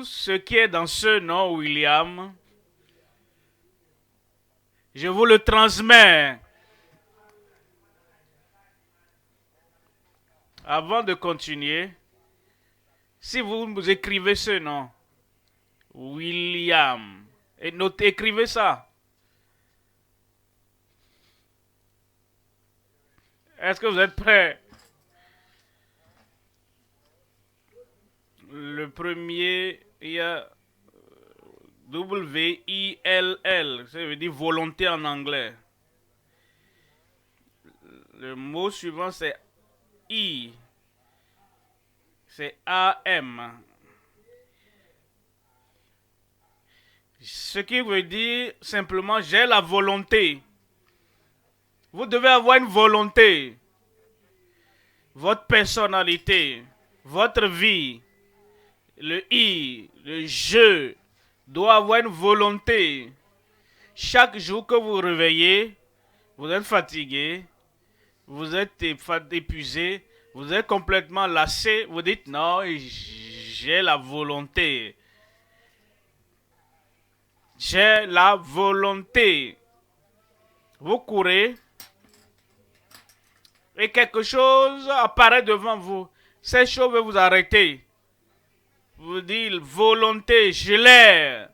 tout ce qui est dans ce nom, William, je vous le transmets. Avant de continuer, si vous écrivez ce nom, William, et notez, écrivez ça. Est-ce que vous êtes prêts? Le premier, il y a W-I-L-L, ça veut dire volonté en anglais. Le mot suivant, c'est I. C'est A-M. Ce qui veut dire simplement, j'ai la volonté. Vous devez avoir une volonté. Votre personnalité, votre vie, le I, le je, doit avoir une volonté. Chaque jour que vous vous réveillez, vous êtes fatigué, vous êtes épuisé, vous êtes complètement lassé, vous dites non, j'ai la volonté. J'ai la volonté. Vous courez et quelque chose apparaît devant vous. Cette chose veut vous arrêter. Vous dites volonté, je l'ai.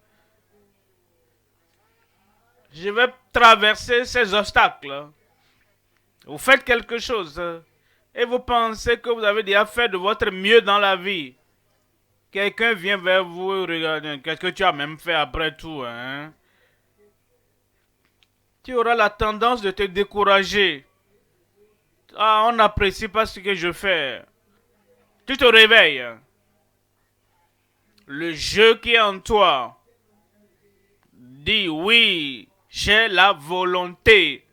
Je vais traverser ces obstacles. Vous faites quelque chose et vous pensez que vous avez déjà fait de votre mieux dans la vie. Quelqu'un vient vers vous et regarde, qu'est-ce que tu as même fait après tout, hein? Tu auras la tendance de te décourager. Ah, on n'apprécie pas ce que je fais. Tu te réveilles. Le je qui est en toi dit oui, j'ai la volonté.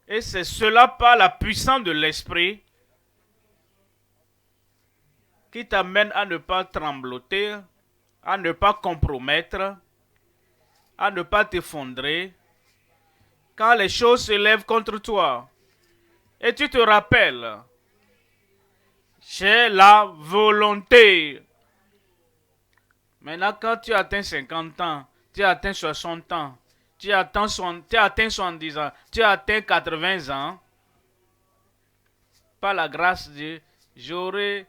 Et c'est cela par la puissance de l'esprit qui t'amène à ne pas trembloter, à ne pas compromettre, à ne pas t'effondrer. Quand les choses se lèvent contre toi, et tu te rappelles, j'ai la volonté. Maintenant, quand tu atteins 50 ans, tu atteins 60 ans, tu atteins 70 ans, tu atteins 80 ans, par la grâce de Dieu, j'aurai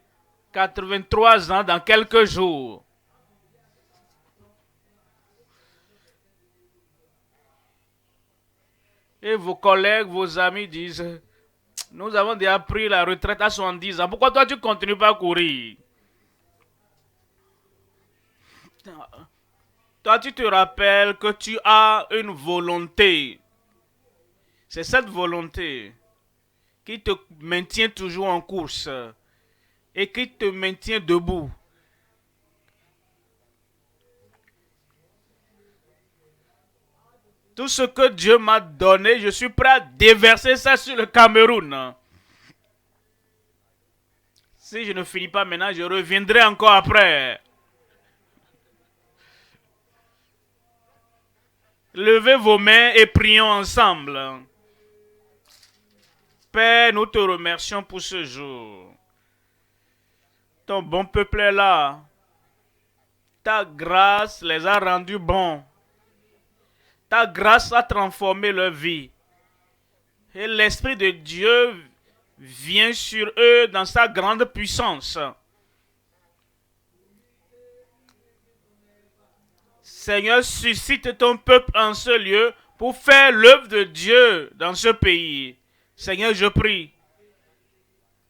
83 ans dans quelques jours. Et vos collègues, vos amis disent, nous avons déjà pris la retraite à 70 ans. Pourquoi toi tu continues pas à courir? Toi tu te rappelles que tu as une volonté. C'est cette volonté qui te maintient toujours en course et qui te maintient debout. Tout ce que Dieu m'a donné, je suis prêt à déverser ça sur le Cameroun. Si je ne finis pas maintenant, je reviendrai encore après. Levez vos mains et prions ensemble. Père, nous te remercions pour ce jour. Ton bon peuple est là. Ta grâce les a rendus bons. Ta grâce a transformé leur vie. Et l'Esprit de Dieu vient sur eux dans sa grande puissance. Seigneur, suscite ton peuple en ce lieu pour faire l'œuvre de Dieu dans ce pays. Seigneur, je prie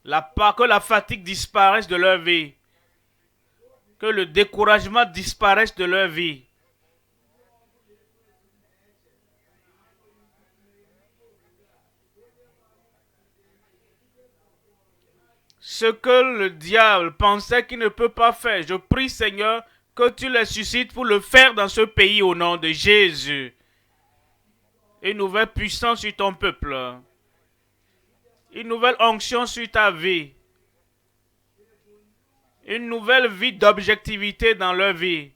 que la fatigue disparaisse de leur vie. Que le découragement disparaisse de leur vie. Ce que le diable pensait qu'il ne peut pas faire, je prie Seigneur que tu les suscites pour le faire dans ce pays au nom de Jésus. Une nouvelle puissance sur ton peuple. Une nouvelle onction sur ta vie. Une nouvelle vie d'objectivité dans leur vie.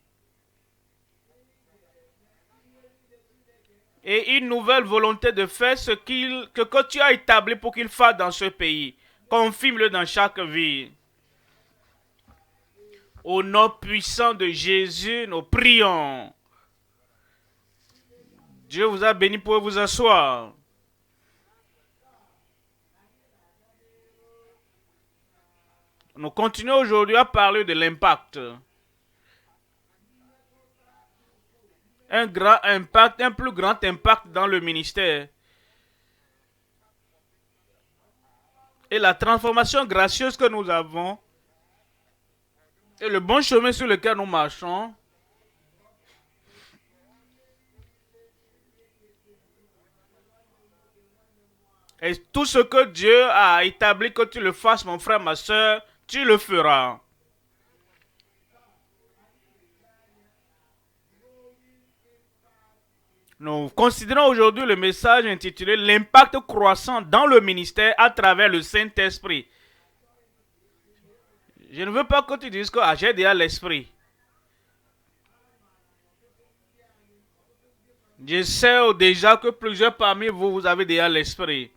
Et une nouvelle volonté de faire ce que tu as établi pour qu'ils fassent dans ce pays. Confirme-le dans chaque vie. Au nom puissant de Jésus, nous prions. Dieu vous a béni pour vous asseoir. Nous continuons aujourd'hui à parler de l'impact. Un grand impact, un plus grand impact dans le ministère. Et la transformation gracieuse que nous avons et le bon chemin sur lequel nous marchons et tout ce que Dieu a établi que tu le fasses, mon frère, ma soeur, tu le feras. Nous considérons aujourd'hui le message intitulé L'impact croissant dans le ministère à travers le Saint-Esprit. Je ne veux pas que tu dises que j'ai déjà l'Esprit. Je sais déjà que plusieurs parmi vous, vous avez déjà l'Esprit.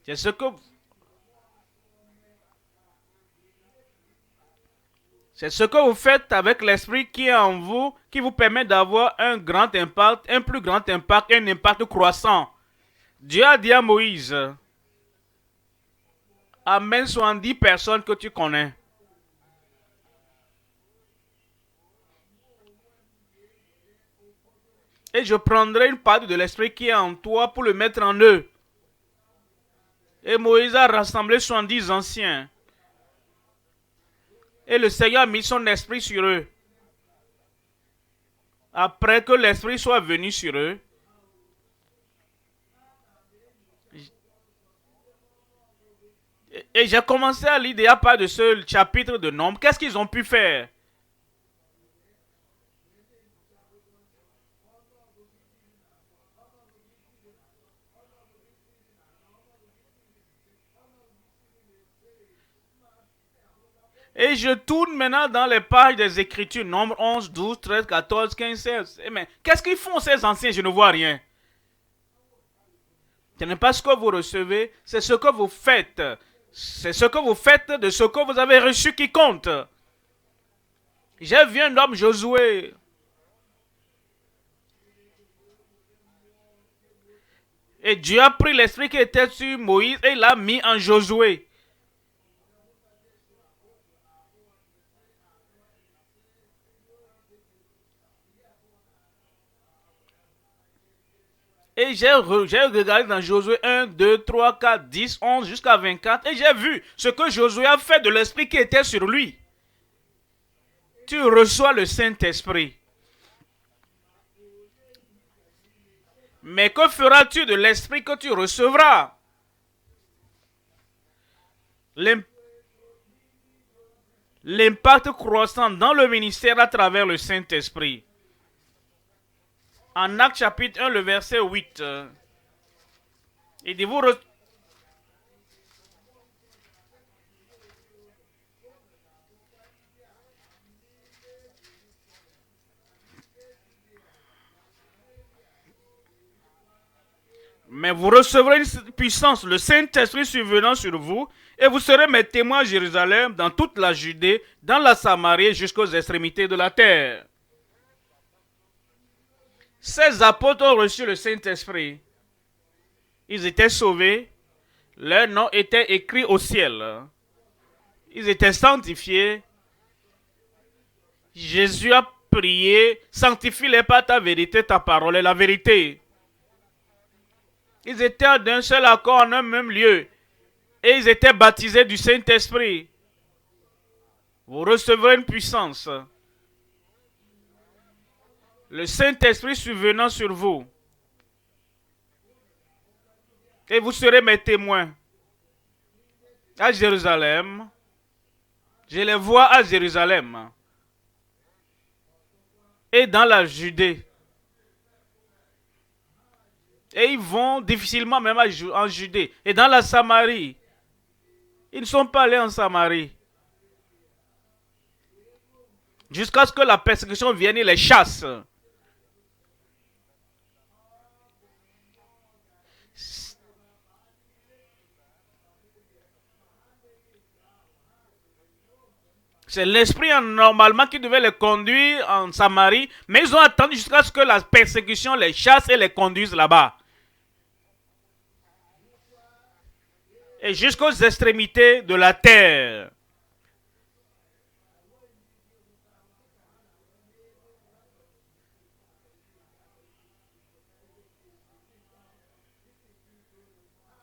C'est ce que C'est ce que vous faites avec l'esprit qui est en vous, qui vous permet d'avoir un grand impact, un plus grand impact, un impact croissant. Dieu a dit à Moïse, amène 70 personnes que tu connais. Et je prendrai une partie de l'esprit qui est en toi pour le mettre en eux. Et Moïse a rassemblé 70 anciens. Et le Seigneur a mis son esprit sur eux. Après que l'esprit soit venu sur eux, et j'ai commencé à lire déjà pas de ce chapitre de Nombre. Qu'est-ce qu'ils ont pu faire? Et je tourne maintenant dans les pages des Écritures, Nombre 11, 12, 13, 14, 15, 16. Mais qu'est-ce qu'ils font ces anciens? Je ne vois rien. Ce n'est pas ce que vous recevez, c'est ce que vous faites. C'est ce que vous faites de ce que vous avez reçu qui compte. J'ai vu un homme, Josué. Et Dieu a pris l'esprit qui était sur Moïse et l'a mis en Josué. Et j'ai regardé dans Josué 1, 2, 3, 4, 10, 11 jusqu'à 24. Et j'ai vu ce que Josué a fait de l'esprit qui était sur lui. Tu reçois le Saint-Esprit. Mais que feras-tu de l'esprit que tu recevras? L'impact croissant dans le ministère à travers le Saint-Esprit. En Actes chapitre 1, le verset 8. Il dit, mais vous recevrez une puissance, le Saint-Esprit survenant sur vous, et vous serez mes témoins à Jérusalem, dans toute la Judée, dans la Samarie, jusqu'aux extrémités de la terre. Ces apôtres ont reçu le Saint-Esprit. Ils étaient sauvés. Leur nom était écrit au ciel. Ils étaient sanctifiés. Jésus a prié, sanctifie-les par ta vérité, ta parole est la vérité. Ils étaient d'un seul accord en un même lieu. Et ils étaient baptisés du Saint-Esprit. Vous recevrez une puissance. Le Saint-Esprit survenant sur vous. Et vous serez mes témoins. À Jérusalem. Je les vois à Jérusalem. Et dans la Judée. Et ils vont difficilement même en Judée. Et dans la Samarie. Ils ne sont pas allés en Samarie. Jusqu'à ce que la persécution vienne et les chasse. C'est l'esprit normalement qui devait les conduire en Samarie, mais ils ont attendu jusqu'à ce que la persécution les chasse et les conduise là-bas. Et jusqu'aux extrémités de la terre.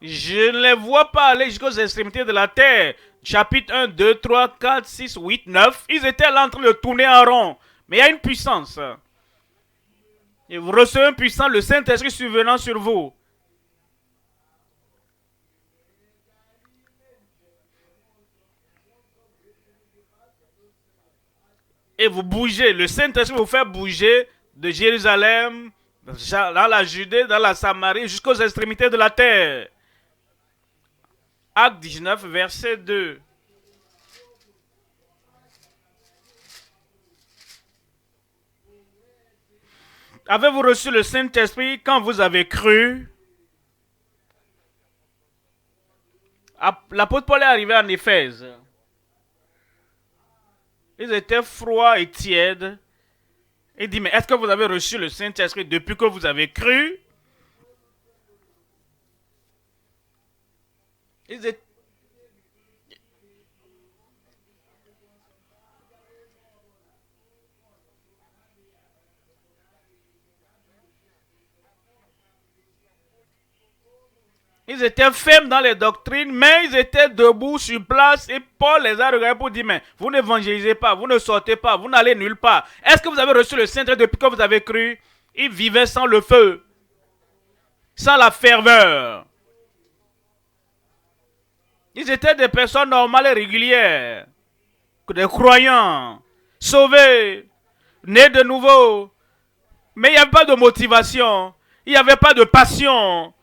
Je ne les vois pas aller jusqu'aux extrémités de la terre. Chapitre 1, 2, 3, 4, 6, 8, 9. Ils étaient là en train de tourner en rond. Mais il y a une puissance. Et vous recevez une puissance, le Saint-Esprit survenant sur vous. Et vous bougez. Le Saint-Esprit vous fait bouger de Jérusalem, dans la Judée, dans la Samarie, jusqu'aux extrémités de la terre. Acte 19, verset 2. Avez-vous reçu le Saint-Esprit quand vous avez cru? L'apôtre Paul est arrivé en Éphèse. Ils étaient froids et tièdes. Il dit, mais est-ce que vous avez reçu le Saint-Esprit depuis que vous avez cru? Ils étaient... Ils étaient fermes dans les doctrines, mais ils étaient debout sur place et Paul les a regardés pour dire, mais vous n'évangélisez pas, vous ne sortez pas, vous n'allez nulle part. Est-ce que vous avez reçu le Saint-Esprit depuis que vous avez cru? Ils vivaient sans le feu, sans la ferveur. Ils étaient des personnes normales et régulières, des croyants, sauvés, nés de nouveau. Mais il n'y avait pas de motivation, il n'y avait pas de passion.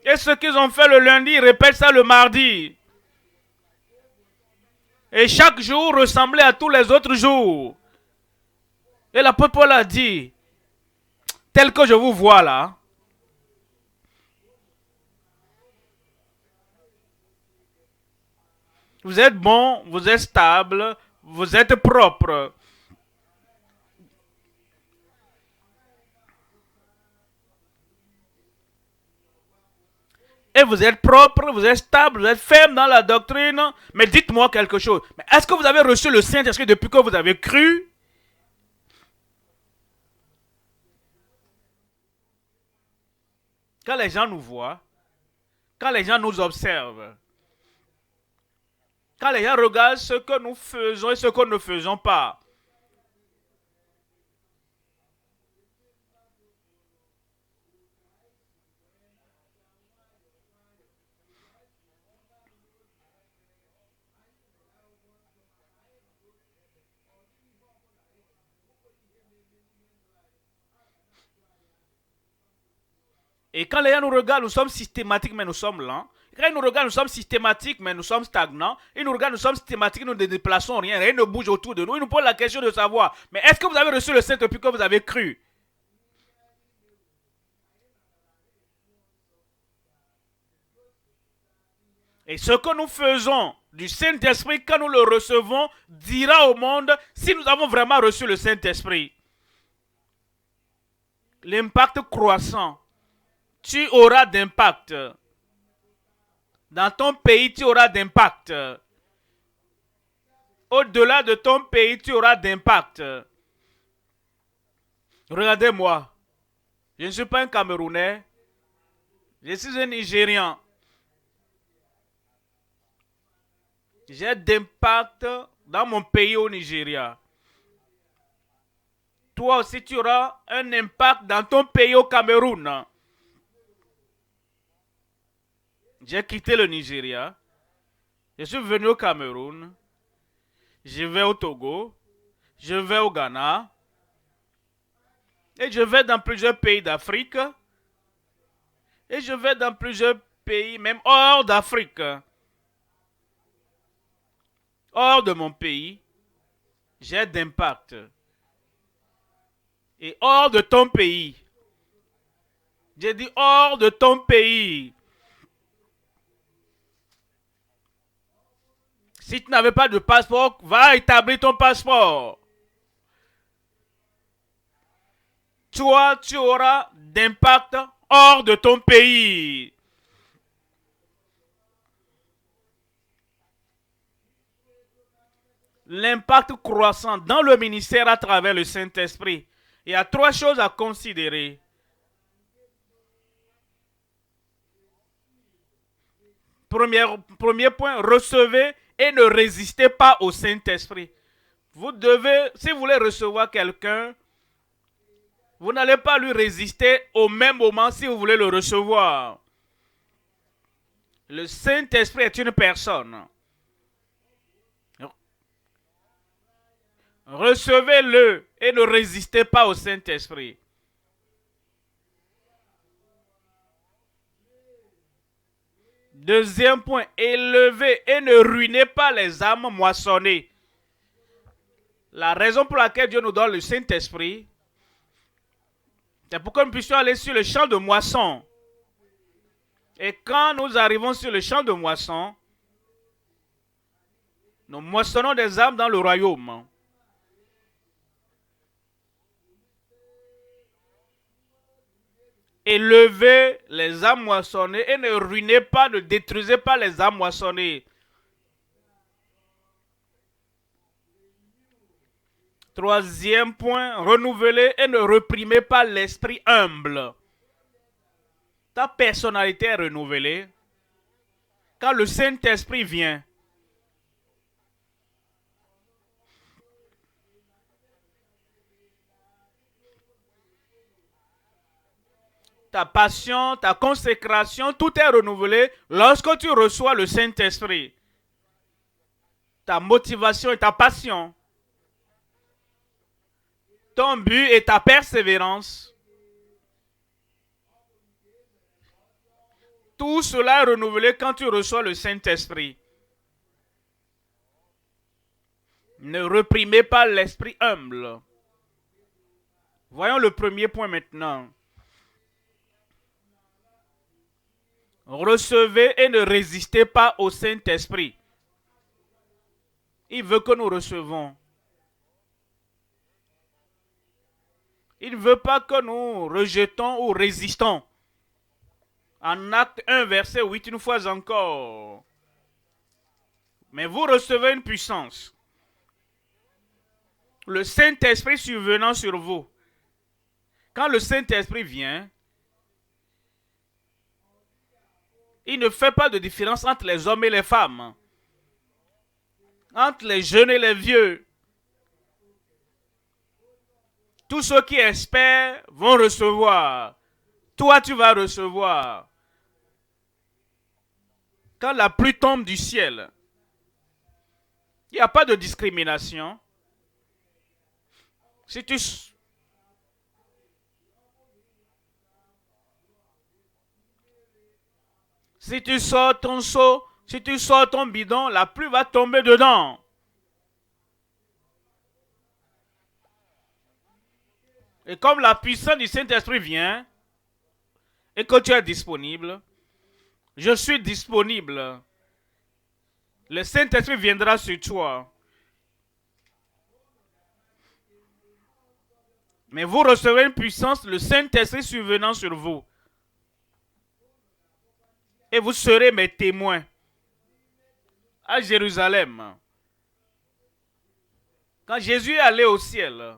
Et ce qu'ils ont fait le lundi, ils répètent ça le mardi. Et chaque jour ressemblait à tous les autres jours. Et l'apôtre Paul a dit, tel que je vous vois là, vous êtes bon, vous êtes stable, vous êtes propre. Et vous êtes propre, vous êtes stable, vous êtes ferme dans la doctrine. Mais dites-moi quelque chose. Mais est-ce que vous avez reçu le Saint-Esprit depuis que vous avez cru? Quand les gens nous voient, quand les gens nous observent, quand les gens regardent ce que nous faisons et ce que nous ne faisons pas, et quand les gens nous regardent, nous sommes systématiques, mais nous sommes lents. Quand ils nous regardent, nous sommes systématiques, mais nous sommes stagnants. Ils nous regardent, nous sommes systématiques, nous ne déplaçons rien, rien ne bouge autour de nous. Ils nous posent la question de savoir, mais est-ce que vous avez reçu le Saint depuis que vous avez cru? Et ce que nous faisons du Saint-Esprit, quand nous le recevons, dira au monde si nous avons vraiment reçu le Saint-Esprit. L'impact croissant. Tu auras d'impact. Dans ton pays, tu auras d'impact. Au-delà de ton pays, tu auras d'impact. Regardez-moi. Je ne suis pas un Camerounais. Je suis un Nigérian. J'ai d'impact dans mon pays au Nigeria. Toi aussi, tu auras un impact dans ton pays au Cameroun. J'ai quitté le Nigeria. Je suis venu au Cameroun. Je vais au Togo. Je vais au Ghana. Et je vais dans plusieurs pays d'Afrique. Et je vais dans plusieurs pays, même hors d'Afrique. Hors de mon pays, j'ai d'impact. Et hors de ton pays. J'ai dit hors de ton pays. Si tu n'avais pas de passeport, va établir ton passeport. Toi, tu auras d'impact hors de ton pays. L'impact croissant dans le ministère à travers le Saint-Esprit. Il y a trois choses à considérer. Premier point, recevez et ne résistez pas au Saint-Esprit. Vous devez, si vous voulez recevoir quelqu'un, vous n'allez pas lui résister au même moment si vous voulez le recevoir. Le Saint-Esprit est une personne. Recevez-le et ne résistez pas au Saint-Esprit. Deuxième point, élevez et ne ruinez pas les âmes moissonnées. La raison pour laquelle Dieu nous donne le Saint-Esprit, c'est pour que nous puissions aller sur le champ de moisson. Et quand nous arrivons sur le champ de moisson, nous moissonnons des âmes dans le royaume. Élevez les âmes moissonnées et ne ruinez pas, ne détruisez pas les âmes moissonnées. Troisième point, renouvelez et ne réprimez pas l'esprit humble. Ta personnalité est renouvelée quand le Saint-Esprit vient. Ta passion, ta consécration, tout est renouvelé lorsque tu reçois le Saint-Esprit. Ta motivation et ta passion. Ton but et ta persévérance. Tout cela est renouvelé quand tu reçois le Saint-Esprit. Ne réprimez pas l'esprit humble. Voyons le premier point maintenant. Recevez et ne résistez pas au Saint-Esprit. Il veut que nous recevons. Il ne veut pas que nous rejetons ou résistons. En Acte 1, verset 8, une fois encore. Mais vous recevez une puissance. Le Saint-Esprit survenant sur vous. Quand le Saint-Esprit vient, il ne fait pas de différence entre les hommes et les femmes. Entre les jeunes et les vieux. Tous ceux qui espèrent vont recevoir. Toi, tu vas recevoir. Quand la pluie tombe du ciel, il n'y a pas de discrimination. Si tu sors ton seau, si tu sors ton bidon, la pluie va tomber dedans. Et comme la puissance du Saint-Esprit vient, et que tu es disponible, je suis disponible. Le Saint-Esprit viendra sur toi. Mais vous recevrez une puissance, le Saint-Esprit survenant sur vous. Et vous serez mes témoins à Jérusalem. Quand Jésus est allé au ciel,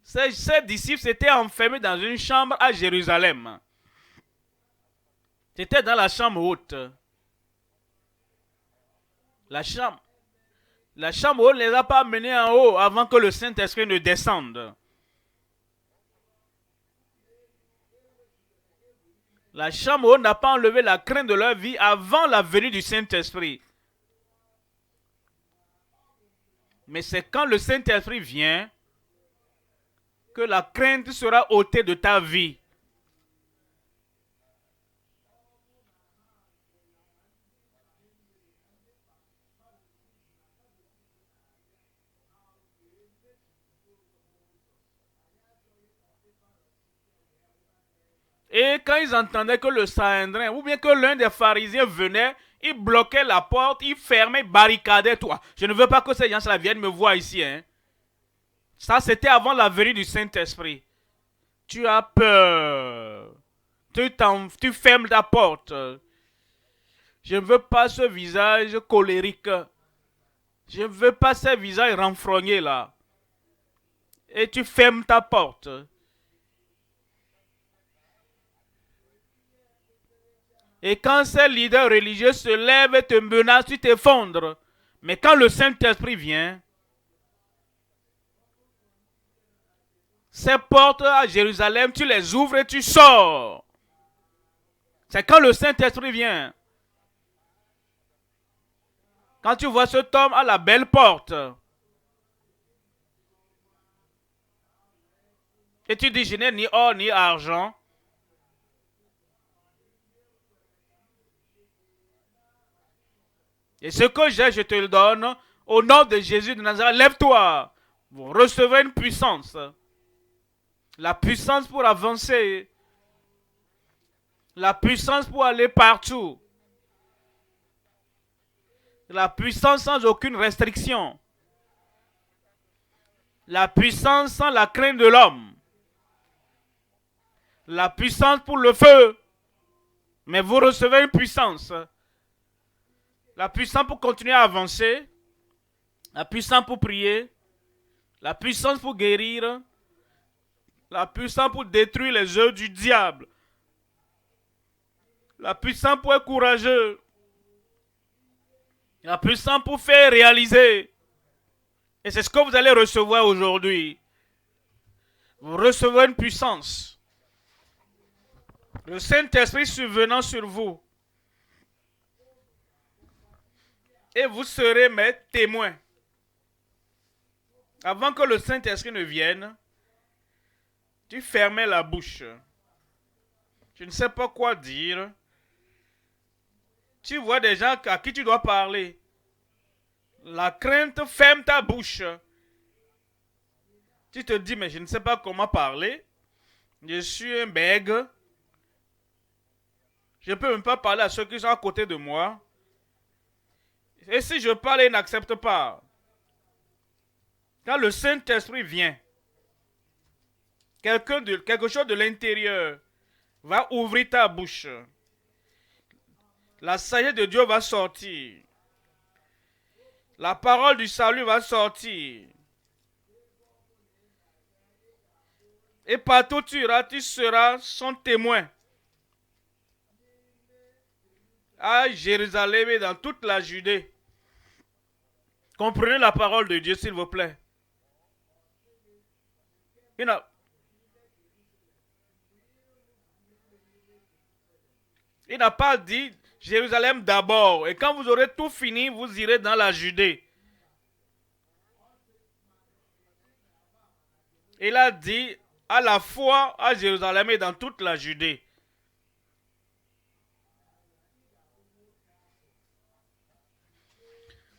ses disciples s'étaient enfermés dans une chambre à Jérusalem. C'était dans la chambre haute. La chambre haute ne les a pas menés en haut avant que le Saint-Esprit ne descende. La chambre haute n'a pas enlevé la crainte de leur vie avant la venue du Saint-Esprit. Mais c'est quand le Saint-Esprit vient que la crainte sera ôtée de ta vie. Et quand ils entendaient que le Sanhédrin, ou bien que l'un des pharisiens venait, il bloquait la porte, il fermait, barricadait tout. Je ne veux pas que ces gens-là viennent me voir ici. Hein. Ça, c'était avant la venue du Saint-Esprit. Tu as peur. Tu fermes ta porte. Je ne veux pas ce visage colérique. Je ne veux pas ce visage renfrogné là. Et tu fermes ta porte. Et quand ces leaders religieux se lèvent et te menacent, tu t'effondres. Mais quand le Saint-Esprit vient, ces portes à Jérusalem, tu les ouvres et tu sors. C'est quand le Saint-Esprit vient. Quand tu vois cet homme à la belle porte, et tu dis, je n'ai ni or ni argent, et ce que j'ai, je te le donne, au nom de Jésus de Nazareth, lève-toi. Vous recevrez une puissance. La puissance pour avancer. La puissance pour aller partout. La puissance sans aucune restriction. La puissance sans la crainte de l'homme. La puissance pour le feu. Mais vous recevez une puissance. La puissance pour continuer à avancer. La puissance pour prier. La puissance pour guérir. La puissance pour détruire les œuvres du diable. La puissance pour être courageux. La puissance pour faire réaliser. Et c'est ce que vous allez recevoir aujourd'hui. Vous recevez une puissance. Le Saint-Esprit survenant sur vous. Et vous serez mes témoins. Avant que le Saint-Esprit ne vienne, tu fermais la bouche. Tu ne sais pas quoi dire. Tu vois des gens à qui tu dois parler. La crainte ferme ta bouche. Tu te dis, mais je ne sais pas comment parler. Je suis un bègue. Je ne peux même pas parler à ceux qui sont à côté de moi. Et si je parle, ils n'acceptent pas. Quand le Saint-Esprit vient, quelque chose de l'intérieur va ouvrir ta bouche. La sagesse de Dieu va sortir. La parole du salut va sortir. Et partout où tu iras, tu seras son témoin. À Jérusalem et dans toute la Judée. Comprenez la parole de Dieu, s'il vous plaît. Il n'a pas dit Jérusalem d'abord. Et quand vous aurez tout fini, vous irez dans la Judée. Il a dit à la fois à Jérusalem et dans toute la Judée.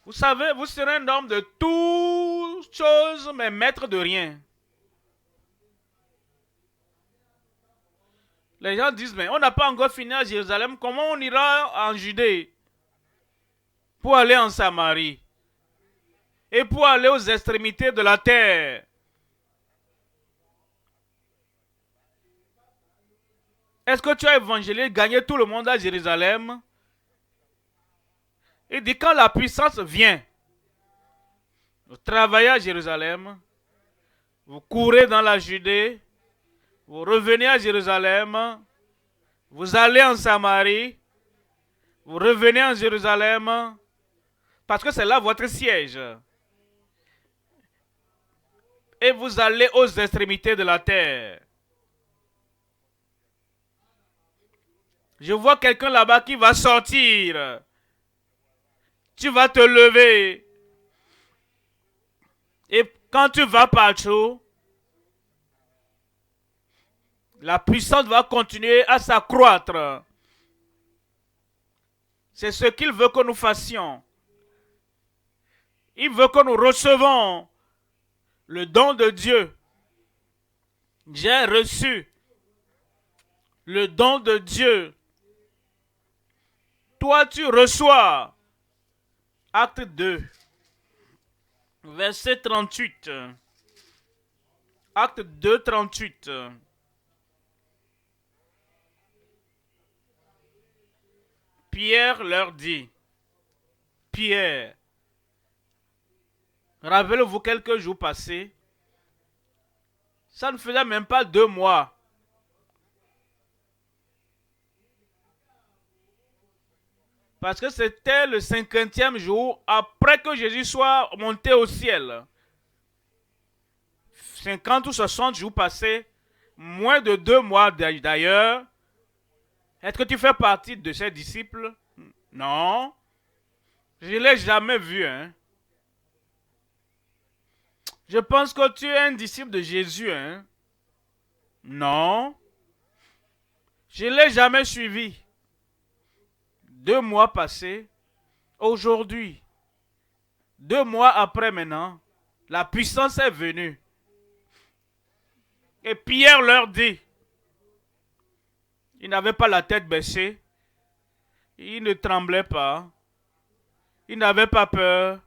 Vous savez, vous serez un homme de toutes choses, mais maître de rien. Les gens disent, mais on n'a pas encore fini à Jérusalem, comment on ira en Judée pour aller en Samarie et pour aller aux extrémités de la terre? Est-ce que tu as évangélisé, gagné tout le monde à Jérusalem? Il dit, quand la puissance vient, vous travaillez à Jérusalem, vous courez dans la Judée, vous revenez à Jérusalem, vous allez en Samarie, vous revenez en Jérusalem, parce que c'est là votre siège. Et vous allez aux extrémités de la terre. Je vois quelqu'un là-bas qui va sortir. Tu vas te lever. Et quand tu vas partout, la puissance va continuer à s'accroître. C'est ce qu'il veut que nous fassions. Il veut que nous recevons le don de Dieu. J'ai reçu le don de Dieu. Toi, tu reçois. Acte 2, verset 38. Acte 2, 38. Pierre leur dit, Pierre, rappelez-vous quelques jours passés, ça ne faisait même pas 2 mois. Parce que c'était le 50e jour après que Jésus soit monté au ciel. 50 ou 60 jours passés, moins de 2 mois d'ailleurs. Est-ce que tu fais partie de ces disciples? Non. Je ne l'ai jamais vu. Hein. Je pense que tu es un disciple de Jésus. Hein. Non. Je ne l'ai jamais suivi. 2 mois passés. Aujourd'hui, 2 mois après maintenant, la puissance est venue. Et Pierre leur dit, il n'avait pas la tête baissée, il ne tremblait pas, il n'avait pas peur.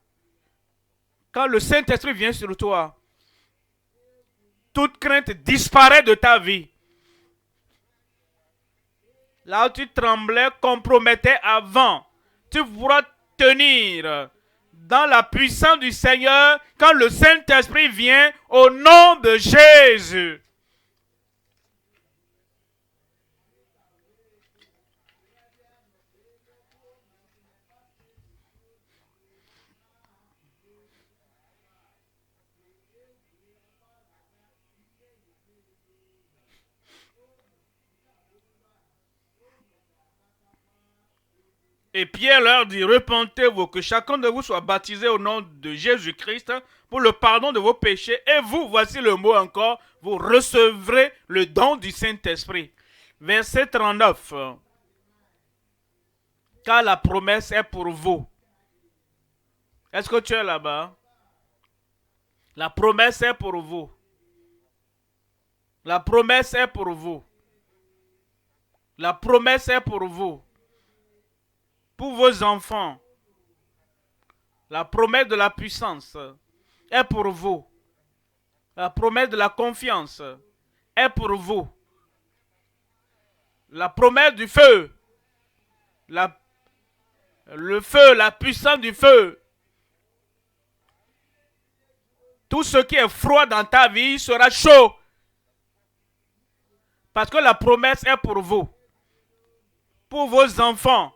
Quand le Saint-Esprit vient sur toi, toute crainte disparaît de ta vie. Là où tu tremblais, compromettais avant, tu pourras tenir dans la puissance du Seigneur quand le Saint-Esprit vient au nom de Jésus. Et Pierre leur dit, repentez-vous, que chacun de vous soit baptisé au nom de Jésus-Christ pour le pardon de vos péchés. Et vous, voici le mot encore, vous recevrez le don du Saint-Esprit. Verset 39. Car la promesse est pour vous. Est-ce que tu es là-bas? La promesse est pour vous. La promesse est pour vous. La promesse est pour vous. Pour vos enfants. La promesse de la puissance est pour vous. La promesse de la confiance est pour vous. La promesse du feu. Le feu, la puissance du feu. Tout ce qui est froid dans ta vie sera chaud. Parce que la promesse est pour vous. Pour vos enfants.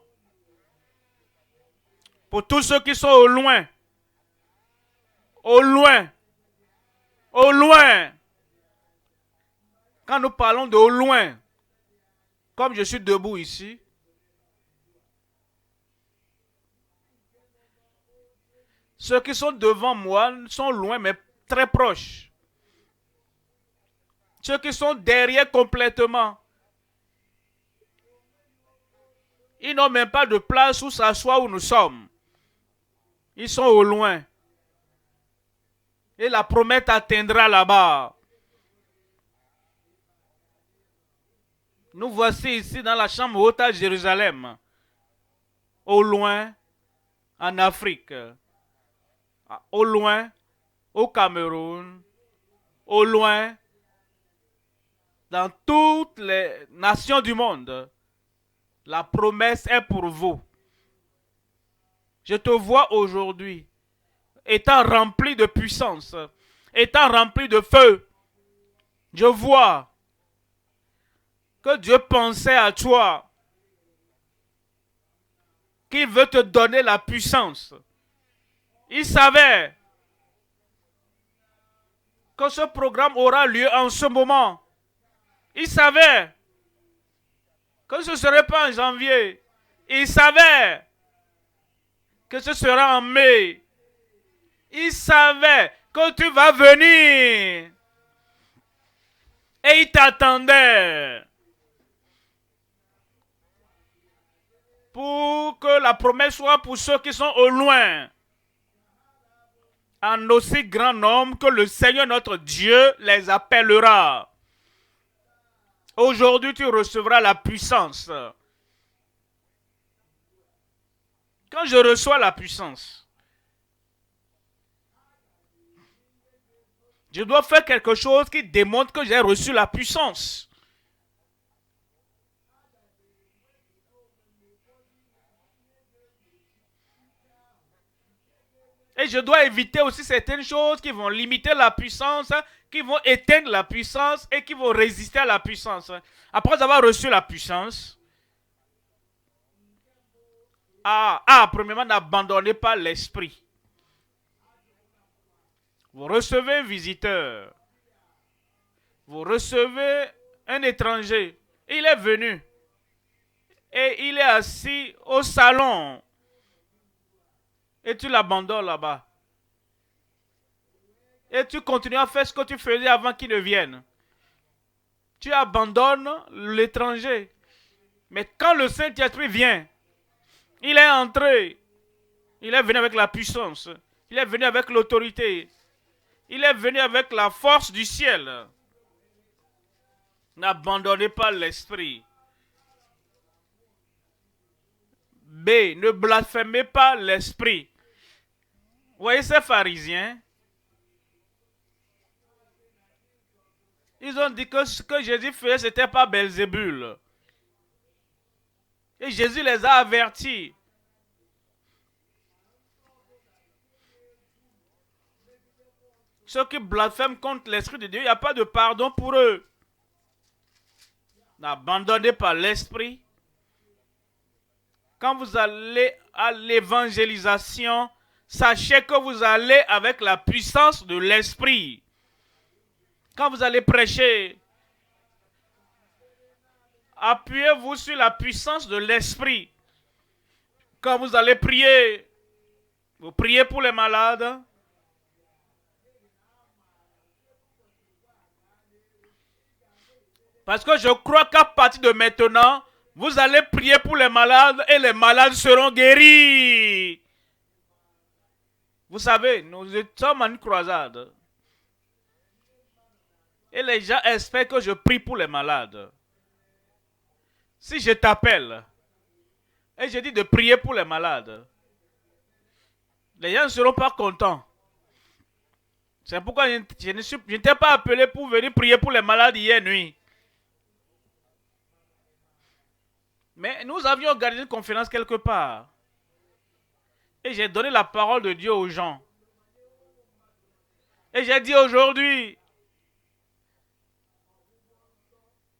Pour tous ceux qui sont au loin. Au loin. Au loin. Quand nous parlons de au loin, comme je suis debout ici, ceux qui sont devant moi sont loin mais très proches. Ceux qui sont derrière complètement, ils n'ont même pas de place où s'asseoir où nous sommes. Ils sont au loin. Et la promesse atteindra là-bas. Nous voici ici dans la chambre haute à Jérusalem. Au loin, en Afrique. Au loin, au Cameroun. Au loin, dans toutes les nations du monde. La promesse est pour vous. Je te vois aujourd'hui, étant rempli de puissance, étant rempli de feu. Je vois que Dieu pensait à toi, qu'il veut te donner la puissance. Il savait que ce programme aura lieu en ce moment. Il savait que ce ne serait pas en janvier. Il savait que ce sera en mai. Il savait que tu vas venir. Et il t'attendait. Pour que la promesse soit pour ceux qui sont au loin. En aussi grand nombre que le Seigneur notre Dieu les appellera. Aujourd'hui, tu recevras la puissance. Quand je reçois la puissance, je dois faire quelque chose qui démontre que j'ai reçu la puissance. Et je dois éviter aussi certaines choses qui vont limiter la puissance, qui vont éteindre la puissance et qui vont résister à la puissance. Après avoir reçu la puissance, premièrement, n'abandonnez pas l'esprit. Vous recevez un visiteur. Vous recevez un étranger. Il est venu. Et il est assis au salon. Et tu l'abandonnes là-bas. Et tu continues à faire ce que tu faisais avant qu'il ne vienne. Tu abandonnes l'étranger. Mais quand le Saint-Esprit vient, il est entré. Il est venu avec la puissance. Il est venu avec l'autorité. Il est venu avec la force du ciel. N'abandonnez pas l'esprit. B. Ne blasphémez pas l'esprit. Vous voyez ces pharisiens? Ils ont dit que ce que Jésus faisait, ce n'était pas Belzébul. Et Jésus les a avertis. Ceux qui blasphèment contre l'Esprit de Dieu, il n'y a pas de pardon pour eux. N'abandonnez pas l'esprit. Quand vous allez à l'évangélisation, sachez que vous allez avec la puissance de l'esprit. Quand vous allez prêcher, appuyez-vous sur la puissance de l'esprit. Quand vous allez prier, vous priez pour les malades. Parce que je crois qu'à partir de maintenant, vous allez prier pour les malades et les malades seront guéris. Vous savez, nous sommes en une croisade. Et les gens espèrent que je prie pour les malades. Si je t'appelle et je dis de prier pour les malades, les gens ne seront pas contents. C'est pourquoi je ne t'ai pas appelé pour venir prier pour les malades hier nuit. Mais nous avions organisé une conférence quelque part. Et j'ai donné la parole de Dieu aux gens. Et j'ai dit aujourd'hui,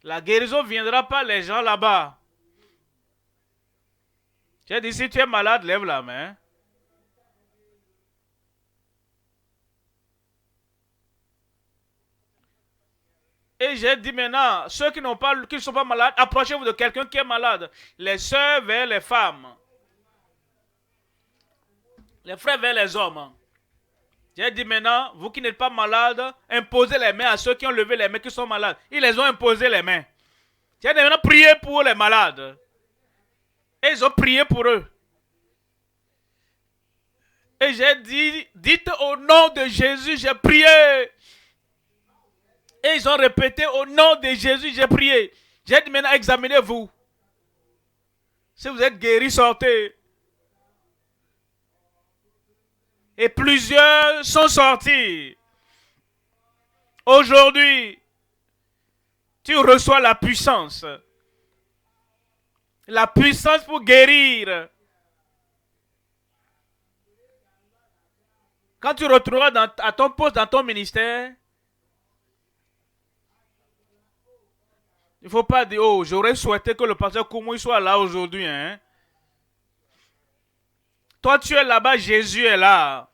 la guérison ne viendra pas les gens là-bas. J'ai dit, si tu es malade, lève la main. Et j'ai dit maintenant, ceux qui ne sont pas malades, approchez-vous de quelqu'un qui est malade. Les sœurs vers les femmes. Les frères vers les hommes. J'ai dit maintenant, vous qui n'êtes pas malades, imposez les mains à ceux qui ont levé les mains qui sont malades. Ils les ont imposé les mains. J'ai dit maintenant, priez pour les malades. Et ils ont prié pour eux. Et j'ai dit, dites au nom de Jésus, j'ai prié. Et ils ont répété, au nom de Jésus, j'ai prié. J'ai dit maintenant, examinez-vous. Si vous êtes guéris, sortez. Et plusieurs sont sortis. Aujourd'hui, tu reçois la puissance. La puissance pour guérir. Quand tu retourneras à ton poste, dans ton ministère, il ne faut pas dire, oh, j'aurais souhaité que le pasteur Koumou soit là aujourd'hui. Hein? Toi, tu es là-bas, Jésus est là.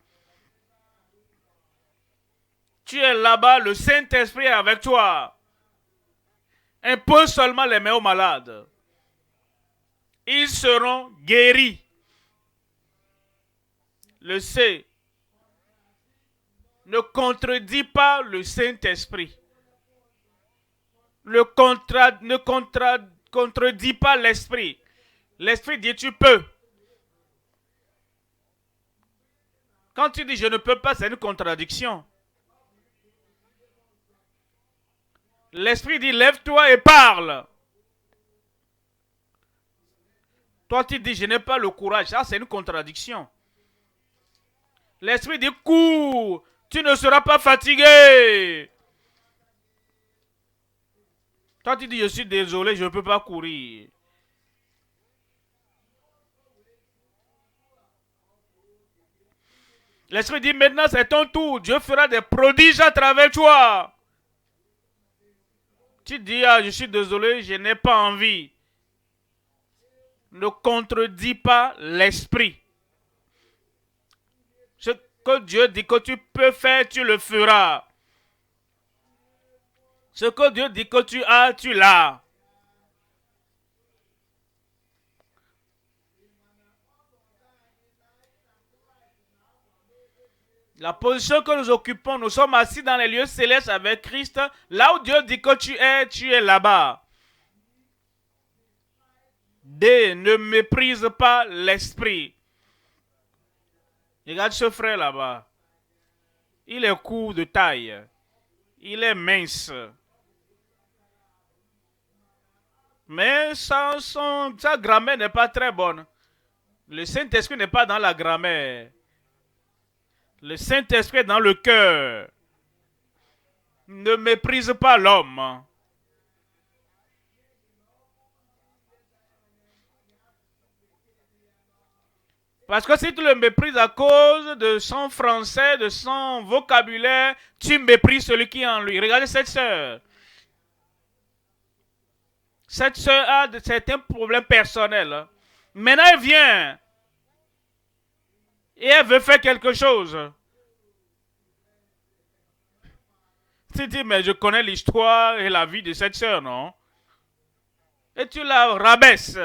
Tu es là-bas, le Saint-Esprit est avec toi. Impose seulement les mains aux malades. Ils seront guéris. Le C. Ne contredis pas le Saint-Esprit. Ne contredis pas l'Esprit. L'Esprit dit tu peux. Quand tu dis je ne peux pas, c'est une contradiction. L'esprit dit, lève-toi et parle. Toi, tu dis, je n'ai pas le courage. Ça, c'est une contradiction. L'esprit dit, cours. Tu ne seras pas fatigué. Toi, tu dis, je suis désolé, je ne peux pas courir. L'esprit dit, maintenant, c'est ton tour. Dieu fera des prodiges à travers toi. Tu dis, ah, je suis désolé, je n'ai pas envie. Ne contredis pas l'esprit. Ce que Dieu dit que tu peux faire, tu le feras. Ce que Dieu dit que tu as, tu l'as. La position que nous occupons, nous sommes assis dans les lieux célestes avec Christ. Là où Dieu dit que tu es là-bas. D. Ne méprise pas l'esprit. Regarde ce frère là-bas. Il est court de taille. Il est mince. Mais sa grammaire n'est pas très bonne. Le Saint-Esprit n'est pas dans la grammaire. Le Saint-Esprit est dans le cœur. Ne méprise pas l'homme. Parce que si tu le méprises à cause de son français, de son vocabulaire, tu méprises celui qui est en lui. Regardez cette sœur. Cette sœur a certains problèmes personnels. Maintenant, elle vient. Et elle veut faire quelque chose. Tu dis, mais je connais l'histoire et la vie de cette sœur, non? Et tu la rabaisses.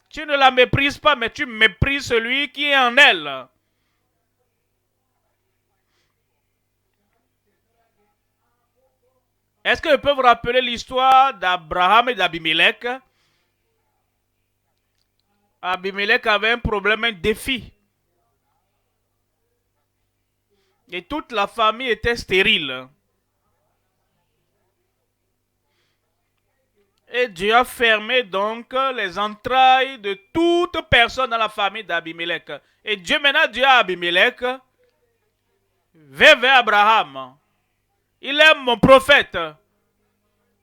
Tu ne la méprises pas, mais tu méprises celui qui est en elle. Est-ce que je peux vous rappeler l'histoire d'Abraham et d'Abimelech? Abimelech avait un problème, un défi. Et toute la famille était stérile. Et Dieu a fermé donc les entrailles de toute personne dans la famille d'Abimelech. Et Dieu maintenant dit à Abimelech, va vers Abraham. Il est mon prophète.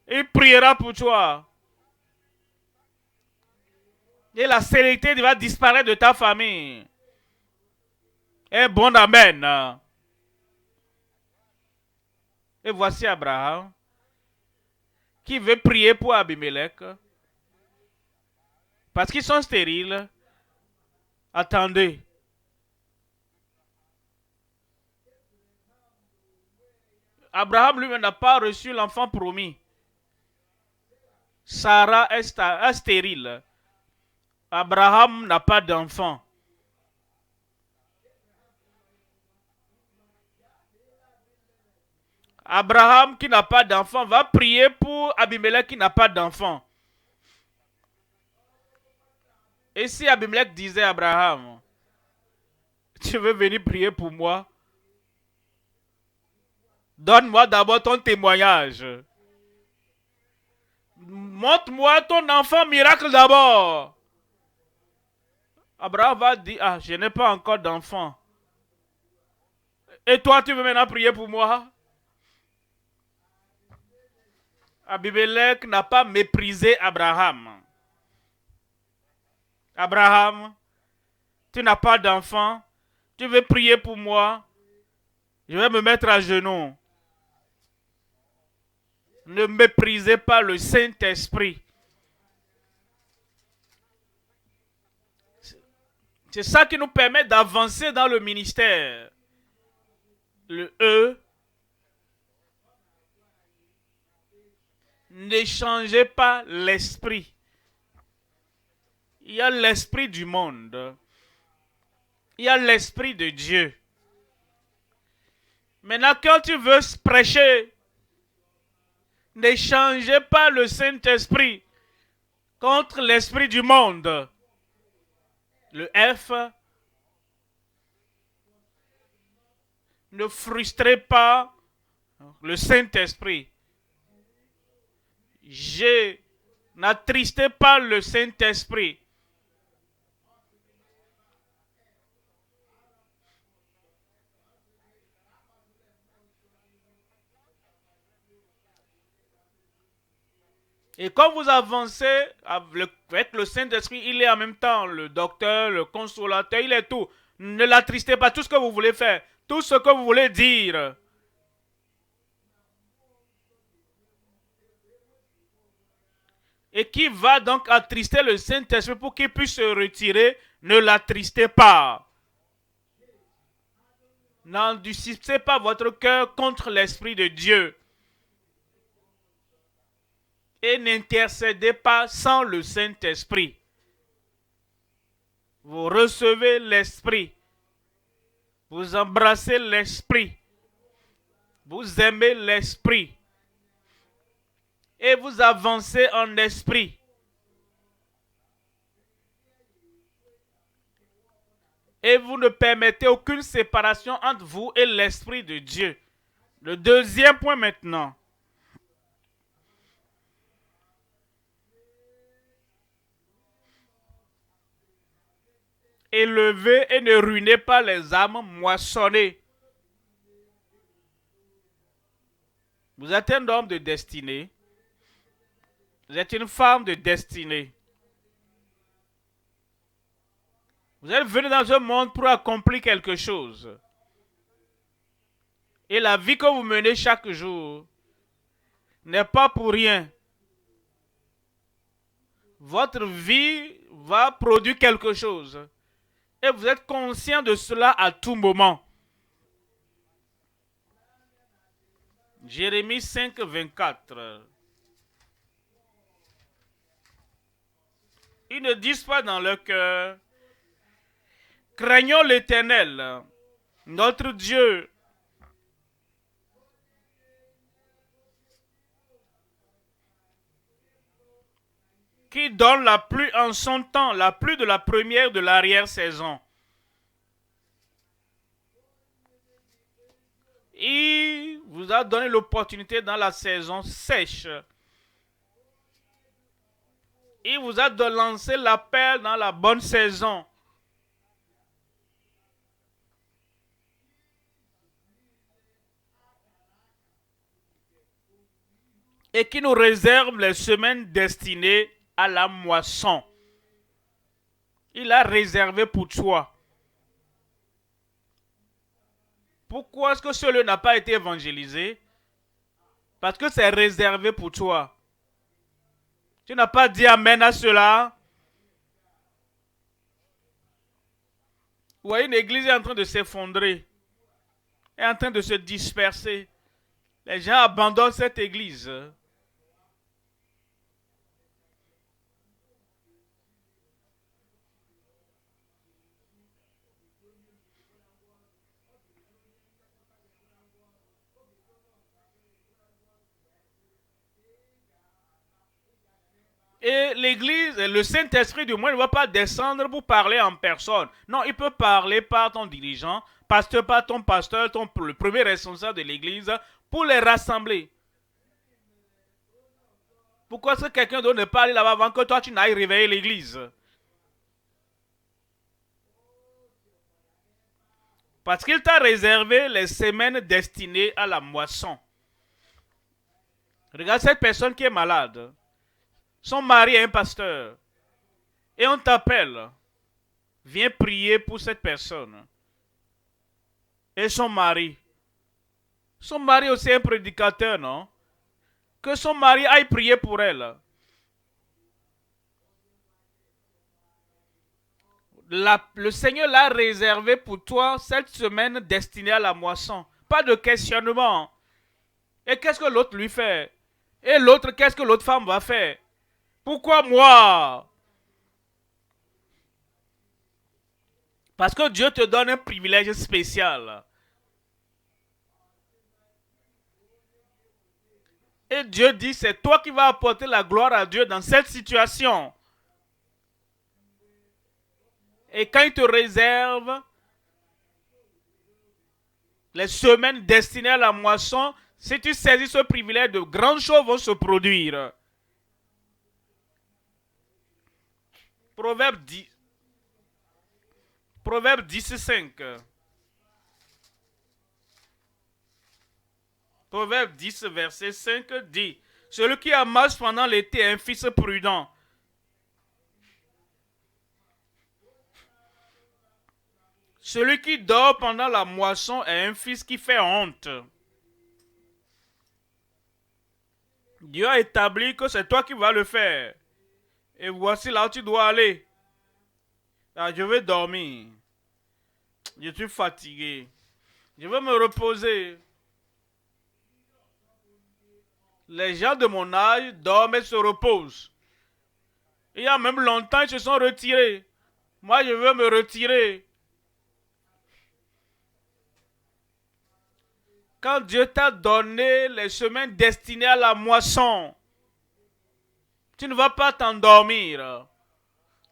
Il priera pour toi. Et la stérilité va disparaître de ta famille. Et bon amen. Et voici Abraham qui veut prier pour Abimelech. Parce qu'ils sont stériles. Attendez. Abraham lui-même n'a pas reçu l'enfant promis. Sarah est stérile. Abraham n'a pas d'enfant. Abraham qui n'a pas d'enfant va prier pour Abimelech qui n'a pas d'enfant. Et si Abimelech disait à Abraham, tu veux venir prier pour moi? Donne-moi d'abord ton témoignage. Montre-moi ton enfant miracle d'abord. Abraham va dire, ah, je n'ai pas encore d'enfant. Et toi, tu veux maintenant prier pour moi? Abimelech n'a pas méprisé Abraham. Abraham, tu n'as pas d'enfant. Tu veux prier pour moi? Je vais me mettre à genoux. Ne méprisez pas le Saint-Esprit. C'est ça qui nous permet d'avancer dans le ministère. Le E. N'échangez pas l'esprit. Il y a l'esprit du monde. Il y a l'esprit de Dieu. Maintenant, quand tu veux prêcher, n'échangez pas le Saint-Esprit contre l'esprit du monde. Le F. Ne frustrez pas le Saint-Esprit. N'attristez pas le Saint-Esprit. Et quand vous avancez avec le Saint-Esprit, il est en même temps le docteur, le consolateur, il est tout. Ne l'attristez pas, tout ce que vous voulez faire, tout ce que vous voulez dire. Et qui va donc attrister le Saint-Esprit pour qu'il puisse se retirer, ne l'attristez pas. N'endurcissez pas votre cœur contre l'Esprit de Dieu. Et n'intercédez pas sans le Saint-Esprit. Vous recevez l'Esprit. Vous embrassez l'Esprit. Vous aimez l'Esprit. Et vous avancez en esprit. Et vous ne permettez aucune séparation entre vous et l'Esprit de Dieu. Le deuxième point maintenant. Élevez et ne ruinez pas les âmes moissonnées. Vous êtes un homme de destinée. Vous êtes une femme de destinée. Vous êtes venu dans ce monde pour accomplir quelque chose. Et la vie que vous menez chaque jour n'est pas pour rien. Votre vie va produire quelque chose. Et vous êtes conscient de cela à tout moment. Jérémie 5, 24. Ils ne disent pas dans leur cœur, craignons l'Éternel, notre Dieu. Qui donne la pluie en son temps, la pluie de la première de l'arrière-saison. Il vous a donné l'opportunité dans la saison sèche. Il vous a lancé l'appel dans la bonne saison. Et qui nous réserve les semaines destinées à la moisson. Il a réservé pour toi. Pourquoi est-ce que ce lieu n'a pas été évangélisé? Parce que c'est réservé pour toi. Tu n'as pas dit amen à cela. Ou une église est en train de s'effondrer. Est en train de se disperser. Les gens abandonnent cette église. Et l'église, le Saint-Esprit du moins ne va pas descendre pour parler en personne. Non, il peut parler par ton dirigeant, pasteur par ton pasteur, le premier responsable de l'église, pour les rassembler. Pourquoi est-ce que quelqu'un d'autre ne pas aller là-bas avant que toi tu n'ailles réveiller l'église? Parce qu'il t'a réservé les semaines destinées à la moisson. Regarde cette personne qui est malade. Son mari est un pasteur. Et on t'appelle. Viens prier pour cette personne. Et son mari. Son mari aussi est un prédicateur, non? Que son mari aille prier pour elle. Le Seigneur l'a réservé pour toi cette semaine destinée à la moisson. Pas de questionnement. Et qu'est-ce que l'autre lui fait? Et l'autre, qu'est-ce que l'autre femme va faire? Pourquoi moi? Parce que Dieu te donne un privilège spécial. Et Dieu dit, c'est toi qui vas apporter la gloire à Dieu dans cette situation. Et quand il te réserve les semaines destinées à la moisson, si tu saisis ce privilège, de grandes choses vont se produire. Proverbe 10, Proverbe 10:5. Proverbe 10, verset 5 dit: celui qui amasse pendant l'été est un fils prudent. Celui qui dort pendant la moisson est un fils qui fait honte. Dieu a établi que c'est toi qui vas le faire. Et voici là où tu dois aller. Ah, je vais dormir. Je suis fatigué. Je vais me reposer. Les gens de mon âge dorment et se reposent. Il y a même longtemps, ils se sont retirés. Moi, je veux me retirer. Quand Dieu t'a donné les semaines destinées à la moisson, tu ne vas pas t'endormir.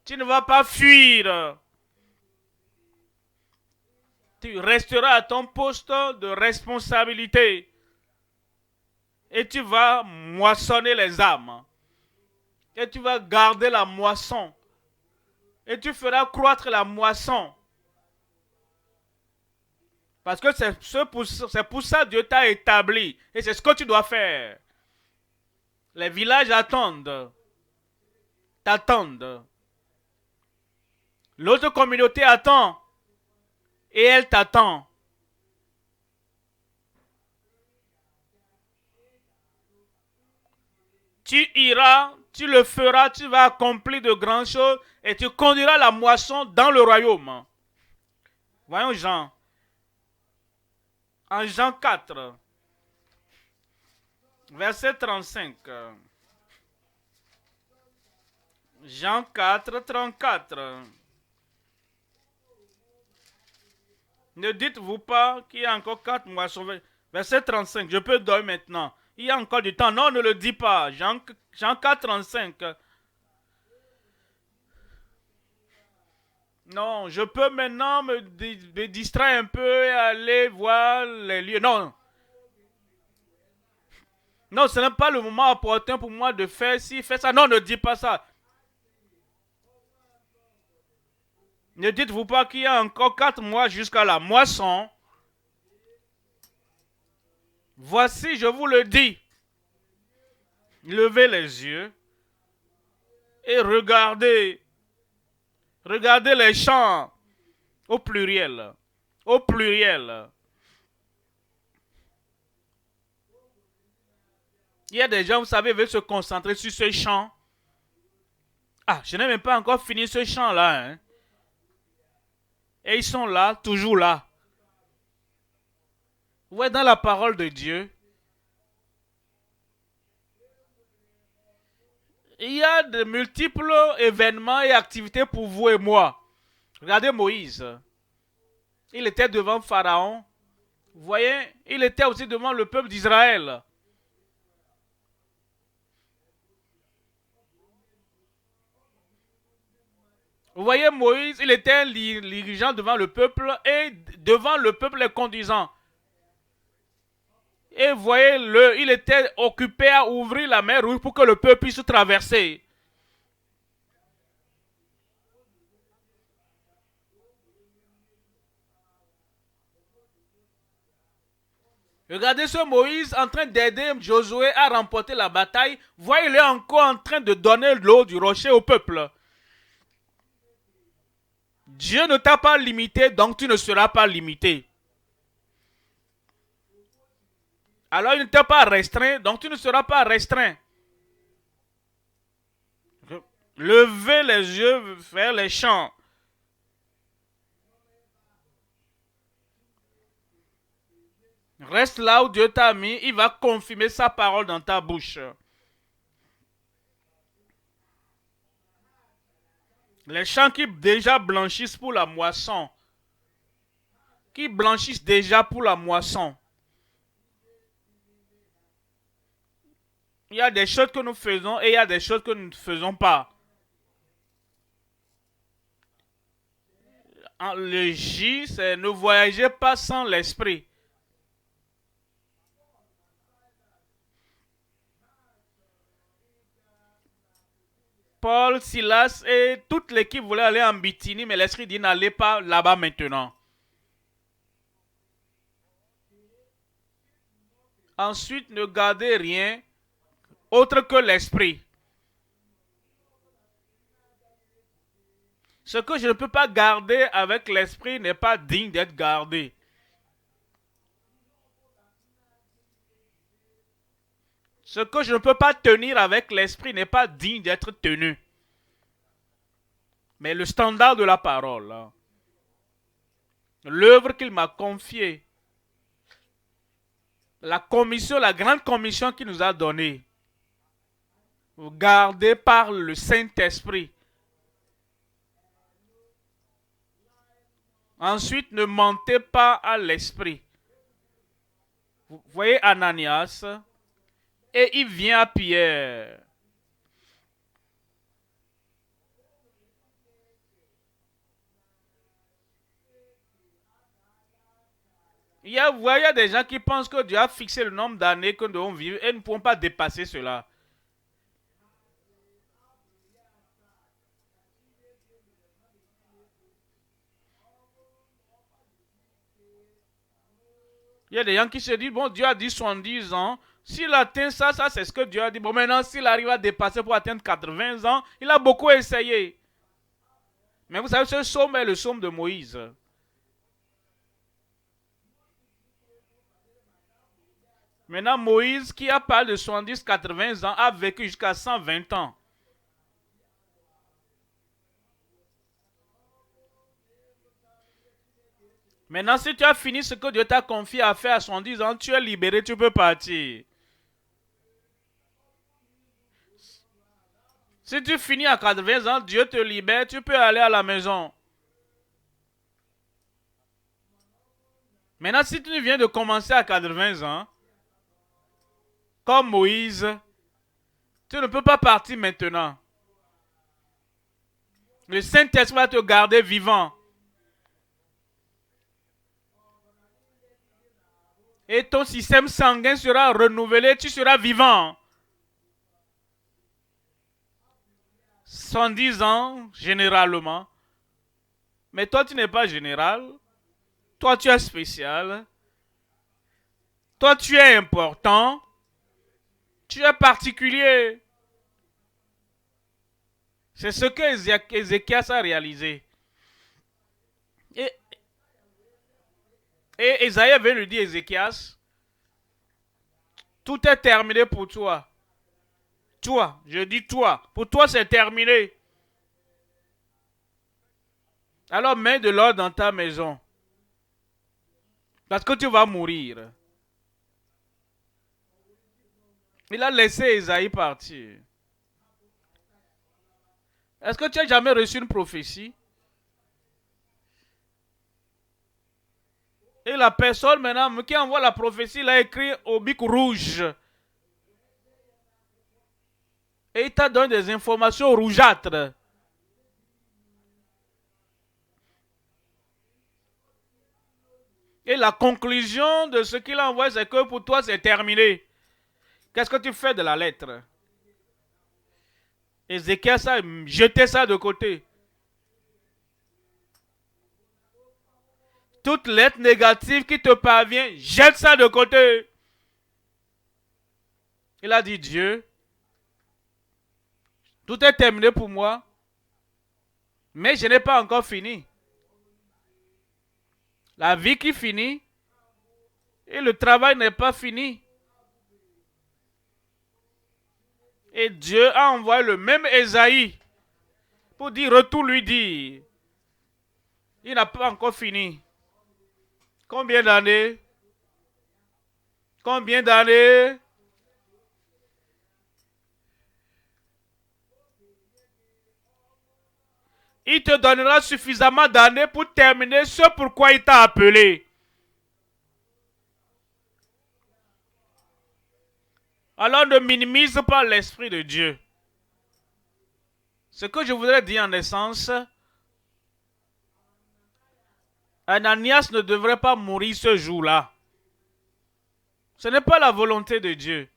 Tu ne vas pas fuir. Tu resteras à ton poste de responsabilité. Et tu vas moissonner les âmes. Et tu vas garder la moisson. Et tu feras croître la moisson. Parce que c'est pour ça que Dieu t'a établi. Et c'est ce que tu dois faire. Les villages attendent. T'attendent. L'autre communauté attend. Et elle t'attend. Tu iras, tu le feras, tu vas accomplir de grandes choses et tu conduiras la moisson dans le royaume. Voyons Jean. En Jean 4, verset 35. Jean 4, 34. Ne dites-vous pas qu'il y a encore 4 moissons. Verset 35, je peux dormir maintenant. Il y a encore du temps. Non, ne le dis pas. Jean 4, 35. Non, je peux maintenant me distraire un peu et aller voir les lieux. Non. Non, ce n'est pas le moment opportun pour moi de faire ci, faire ça. Non, ne dis pas ça. Ne dites-vous pas qu'il y a encore 4 mois jusqu'à la moisson. Voici, je vous le dis. Levez les yeux et regardez. Regardez les champs au pluriel. Au pluriel. Il y a des gens, vous savez, veulent se concentrer sur ce champ. Ah, je n'ai même pas encore fini ce champ-là. Hein. Et ils sont là, toujours là. Vous voyez, dans la parole de Dieu, il y a de multiples événements et activités pour vous et moi. Regardez Moïse. Il était devant Pharaon. Vous voyez, il était aussi devant le peuple d'Israël. Vous voyez, Moïse, il était un dirigeant devant le peuple et devant le peuple les conduisant. Et vous voyez, il était occupé à ouvrir la mer Rouge pour que le peuple puisse traverser. Regardez ce Moïse en train d'aider Josué à remporter la bataille. Voyez-le encore en train de donner l'eau du rocher au peuple. Dieu ne t'a pas limité, donc tu ne seras pas limité. Alors il ne t'a pas restreint, donc tu ne seras pas restreint. Levez les yeux vers les champs. Reste là où Dieu t'a mis, il va confirmer sa parole dans ta bouche. Les champs qui déjà blanchissent pour la moisson. Qui blanchissent déjà pour la moisson. Il y a des choses que nous faisons et il y a des choses que nous ne faisons pas. Le J, c'est ne voyagez pas sans l'esprit. Paul, Silas et toute l'équipe voulaient aller en Bithynie, mais l'Esprit dit n'allez pas là-bas maintenant. Ensuite, ne gardez rien autre que l'Esprit. Ce que je ne peux pas garder avec l'Esprit n'est pas digne d'être gardé. Ce que je ne peux pas tenir avec l'Esprit n'est pas digne d'être tenu. Mais le standard de la parole, l'œuvre qu'il m'a confiée, la commission, la grande commission qu'il nous a donnée, vous gardez par le Saint-Esprit. Ensuite, ne mentez pas à l'Esprit. Vous voyez Ananias, et il vient à Pierre. Il y a des gens qui pensent que Dieu a fixé le nombre d'années que nous devons vivre et nous ne pouvons pas dépasser cela. Il y a des gens qui se disent, bon, Dieu a dit 70 ans. S'il atteint ça, c'est ce que Dieu a dit. Bon, maintenant, s'il arrive à dépasser pour atteindre 80 ans, il a beaucoup essayé. Mais vous savez, ce psaume est le psaume de Moïse. Maintenant, Moïse, qui a parlé de 70, 80 ans, a vécu jusqu'à 120 ans. Maintenant, si tu as fini ce que Dieu t'a confié à faire à 70 ans, tu es libéré, tu peux partir. Si tu finis à 80 ans, Dieu te libère, tu peux aller à la maison. Maintenant, si tu viens de commencer à 80 ans, comme Moïse, tu ne peux pas partir maintenant. Le Saint-Esprit va te garder vivant. Et ton système sanguin sera renouvelé, tu seras vivant. 110 ans, généralement. Mais toi, tu n'es pas général. Toi, tu es spécial. Toi, tu es important. Tu es particulier. C'est ce que Ézéchias a réalisé. Et Esaïe vient lui dire, Ézéchias, tout est terminé pour toi. Toi, je dis toi. Pour toi, c'est terminé. Alors mets de l'ordre dans ta maison. Parce que tu vas mourir. Il a laissé Esaïe partir. Est-ce que tu as jamais reçu une prophétie? Et la personne maintenant qui envoie la prophétie l'a écrit au bic rouge. Et il t'a donné des informations rougeâtres. Et la conclusion de ce qu'il envoie, c'est que pour toi, c'est terminé. Qu'est-ce que tu fais de la lettre? Ézéchias a jeté ça de côté. Toute lettre négative qui te parvient, jette ça de côté. Il a dit, Dieu, tout est terminé pour moi, mais je n'ai pas encore fini. La vie qui finit et le travail n'est pas fini. Et Dieu a envoyé le même Esaïe pour dire, retour lui dire, il n'a pas encore fini. Combien d'années? Combien d'années? Il te donnera suffisamment d'années pour terminer ce pourquoi il t'a appelé. Alors ne minimise pas l'Esprit de Dieu. Ce que je voudrais dire en essence, Ananias ne devrait pas mourir ce jour-là. Ce n'est pas la volonté de Dieu.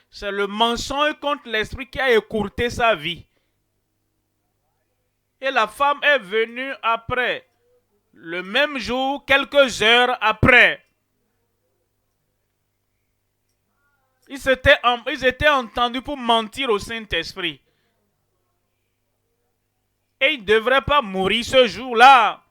C'est le mensonge contre l'esprit qui a écourté sa vie. Et la femme est venue après, le même jour, quelques heures après. Ils étaient entendus pour mentir au Saint-Esprit. Et ils ne devraient pas mourir ce jour-là.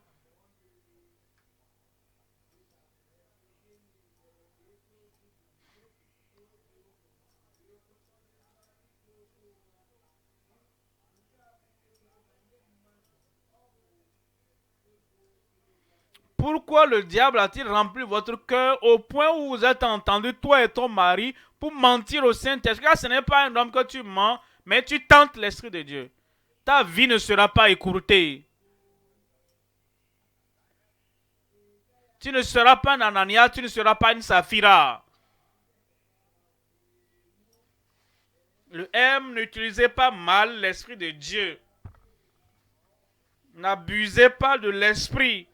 Pourquoi le diable a-t-il rempli votre cœur au point où vous êtes entendus, toi et ton mari, pour mentir au Saint-Esprit? Car ce n'est pas un homme que tu mens, mais tu tentes l'Esprit de Dieu. Ta vie ne sera pas écourtée. Tu ne seras pas un Anania, tu ne seras pas une Saphira. Le M, n'utilisez pas mal l'Esprit de Dieu. N'abusez pas de l'Esprit.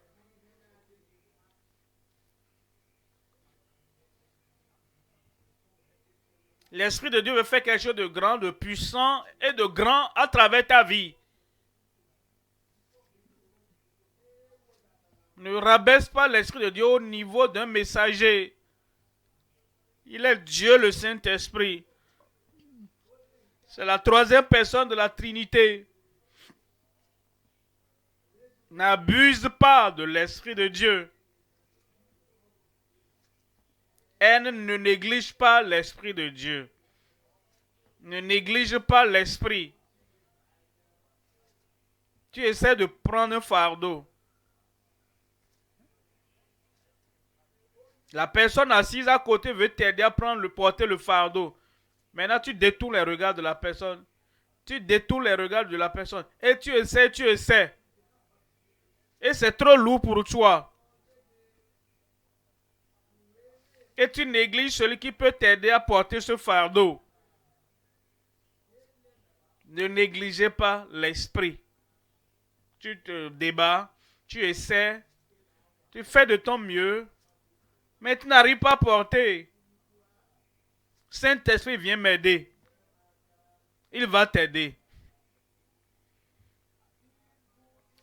L'Esprit de Dieu veut faire quelque chose de grand, de puissant et de grand à travers ta vie. Ne rabaisse pas l'Esprit de Dieu au niveau d'un messager. Il est Dieu le Saint-Esprit. C'est la troisième personne de la Trinité. N'abuse pas de l'Esprit de Dieu. N, ne néglige pas l'Esprit de Dieu. Ne néglige pas l'Esprit. Tu essaies de prendre un fardeau. La personne assise à côté veut t'aider à porter le fardeau. Maintenant, tu détournes les regards de la personne. Tu détournes les regards de la personne. Et tu essaies, tu essaies. Et c'est trop lourd pour toi. Et tu négliges celui qui peut t'aider à porter ce fardeau. Ne négligez pas l'esprit. Tu te débats, tu essaies, tu fais de ton mieux, mais tu n'arrives pas à porter. Saint-Esprit vient m'aider. Il va t'aider.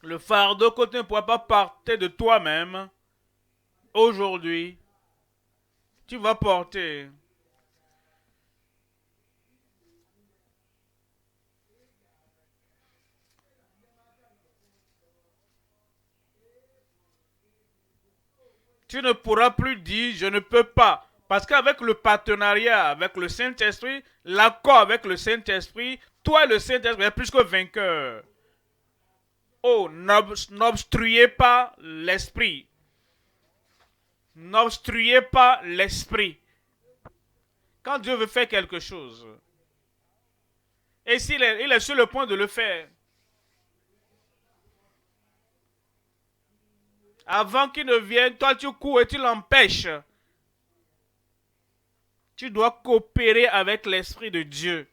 Le fardeau que tu ne pourras pas porter de toi-même, aujourd'hui, tu vas porter. Tu ne pourras plus dire je ne peux pas. Parce qu'avec le partenariat avec le Saint-Esprit, l'accord avec le Saint-Esprit, toi et le Saint-Esprit êtes plus que vainqueur. Oh, n'obstruez pas l'esprit. N'obstruez pas l'esprit. Quand Dieu veut faire quelque chose, et s'il est, il est sur le point de le faire, avant qu'il ne vienne, toi tu cours et tu l'empêches. Tu dois coopérer avec l'Esprit de Dieu.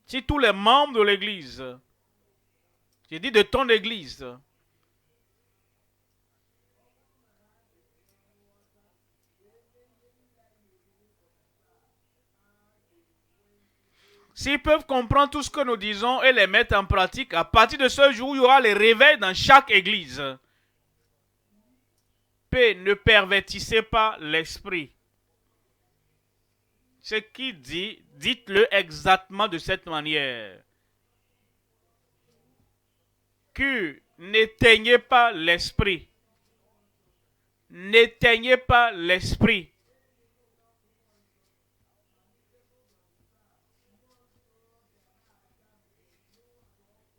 Si tous les membres de l'Église, j'ai dit de ton Église, s'ils peuvent comprendre tout ce que nous disons et les mettre en pratique, à partir de ce jour, il y aura les réveils dans chaque Église. P, ne pervertissez pas l'esprit. Ce qu'il dit, dites-le exactement de cette manière. Q, n'éteignez pas l'esprit. N'éteignez pas l'esprit.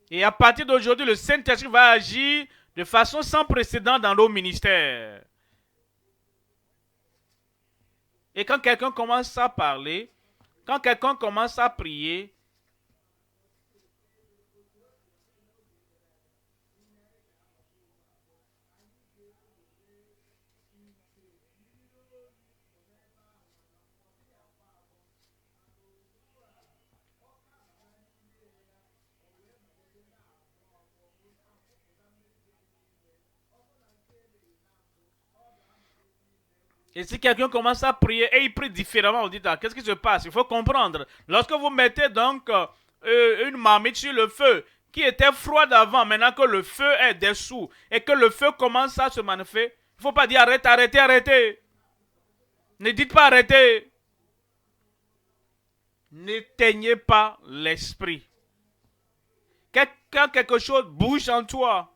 Et à partir d'aujourd'hui, le Saint-Esprit va agir de façon sans précédent dans nos ministères. Et quand quelqu'un commence à parler, quand quelqu'un commence à prier, Et si quelqu'un commence à prier et il prie différemment, vous dites, ah, qu'est-ce qui se passe? Il faut comprendre. Lorsque vous mettez donc une marmite sur le feu qui était froide avant, maintenant que le feu est dessous et que le feu commence à se manifester, il ne faut pas dire arrête, arrêtez, arrêtez. Ne dites pas arrêtez. N'éteignez pas l'esprit. Quand quelque chose bouge en toi,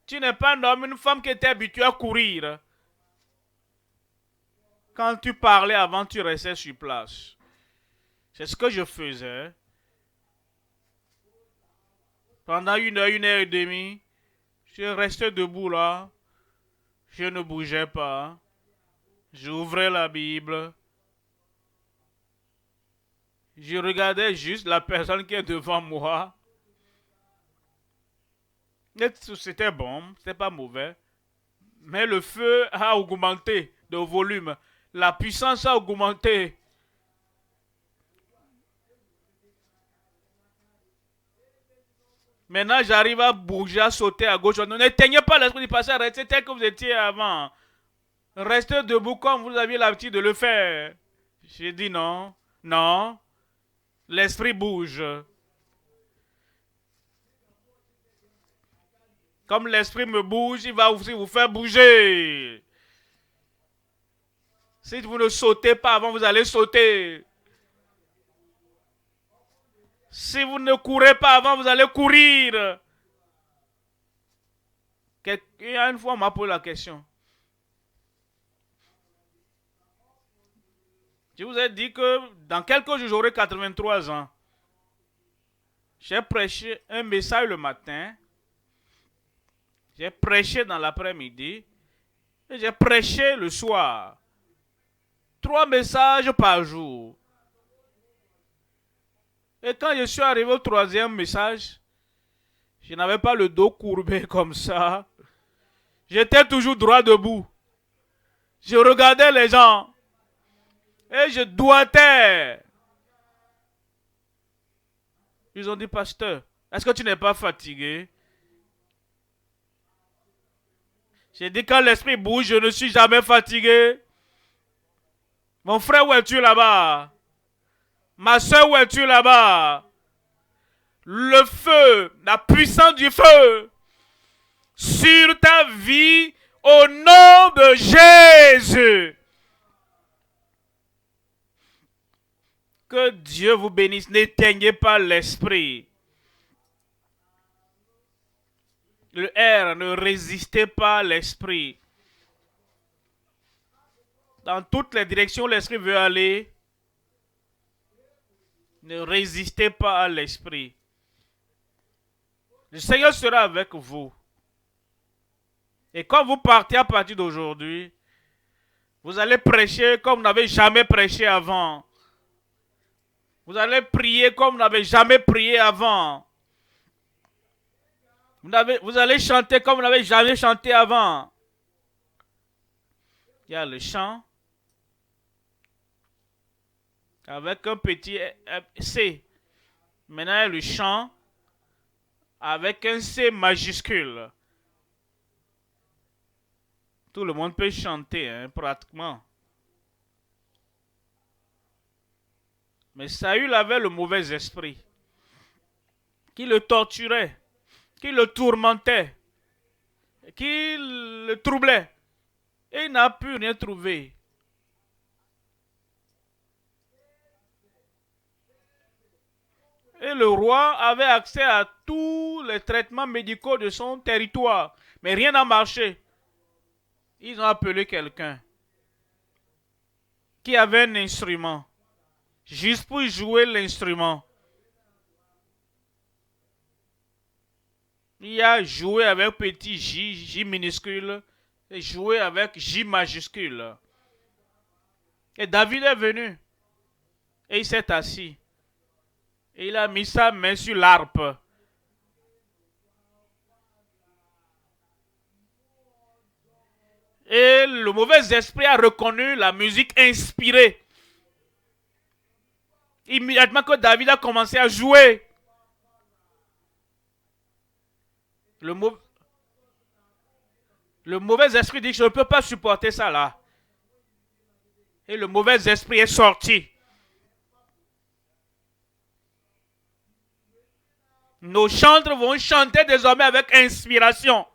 tu n'es pas un homme, une femme qui était habituée à courir. Quand tu parlais avant, tu restais sur place. C'est ce que je faisais. Pendant une heure et demie, je restais debout là. Je ne bougeais pas. J'ouvrais la Bible. Je regardais juste la personne qui est devant moi. C'était bon, c'était pas mauvais. Mais le feu a augmenté de volume. La puissance a augmenté. Maintenant, j'arrive à bouger, à sauter à gauche. N'éteignez pas l'esprit du passé, restez tel que vous étiez avant. Restez debout comme vous aviez l'habitude de le faire. J'ai dit non, non. L'esprit bouge. Comme l'esprit me bouge, il va aussi vous faire bouger. Si vous ne sautez pas avant, vous allez sauter. Si vous ne courez pas avant, vous allez courir. Il y a une fois, on m'a posé la question. Je vous ai dit que dans quelques jours, j'aurai 83 ans. J'ai prêché un message le matin. J'ai prêché dans l'après-midi. Et j'ai prêché le soir. 3 messages par jour. Et quand je suis arrivé au 3e message, je n'avais pas le dos courbé comme ça. J'étais toujours droit debout. Je regardais les gens. Et je doigtais. Ils ont dit, pasteur, est-ce que tu n'es pas fatigué? J'ai dit, quand l'esprit bouge, je ne suis jamais fatigué. Mon frère, où es-tu là-bas? Ma soeur, où es-tu là-bas? Le feu, la puissance du feu sur ta vie au nom de Jésus. Que Dieu vous bénisse. N'éteignez pas l'esprit. Le R, ne résistez pas à l'esprit. Dans toutes les directions où l'esprit veut aller, ne résistez pas à l'esprit. Le Seigneur sera avec vous. Et quand vous partez à partir d'aujourd'hui, vous allez prêcher comme vous n'avez jamais prêché avant. Vous allez prier comme vous n'avez jamais prié avant. Vous allez chanter comme vous n'avez jamais chanté avant. Il y a le chant avec un petit C. Maintenant, il y a le chant avec un C majuscule. Tout le monde peut chanter, hein, pratiquement. Mais Saül avait le mauvais esprit qui le torturait, qui le tourmentait, qui le troublait. Et il n'a pu rien trouver. Et le roi avait accès à tous les traitements médicaux de son territoire. Mais rien n'a marché. Ils ont appelé quelqu'un qui avait un instrument. Juste pour jouer l'instrument. Il a joué avec petit J, J minuscule, et joué avec J majuscule. Et David est venu. Et il s'est assis. Et il a mis sa main sur l'harpe. Et le mauvais esprit a reconnu la musique inspirée. Immédiatement que David a commencé à jouer, le Le mauvais esprit dit, je ne peux pas supporter ça là. Et le mauvais esprit est sorti. Nos chantres vont chanter désormais avec inspiration.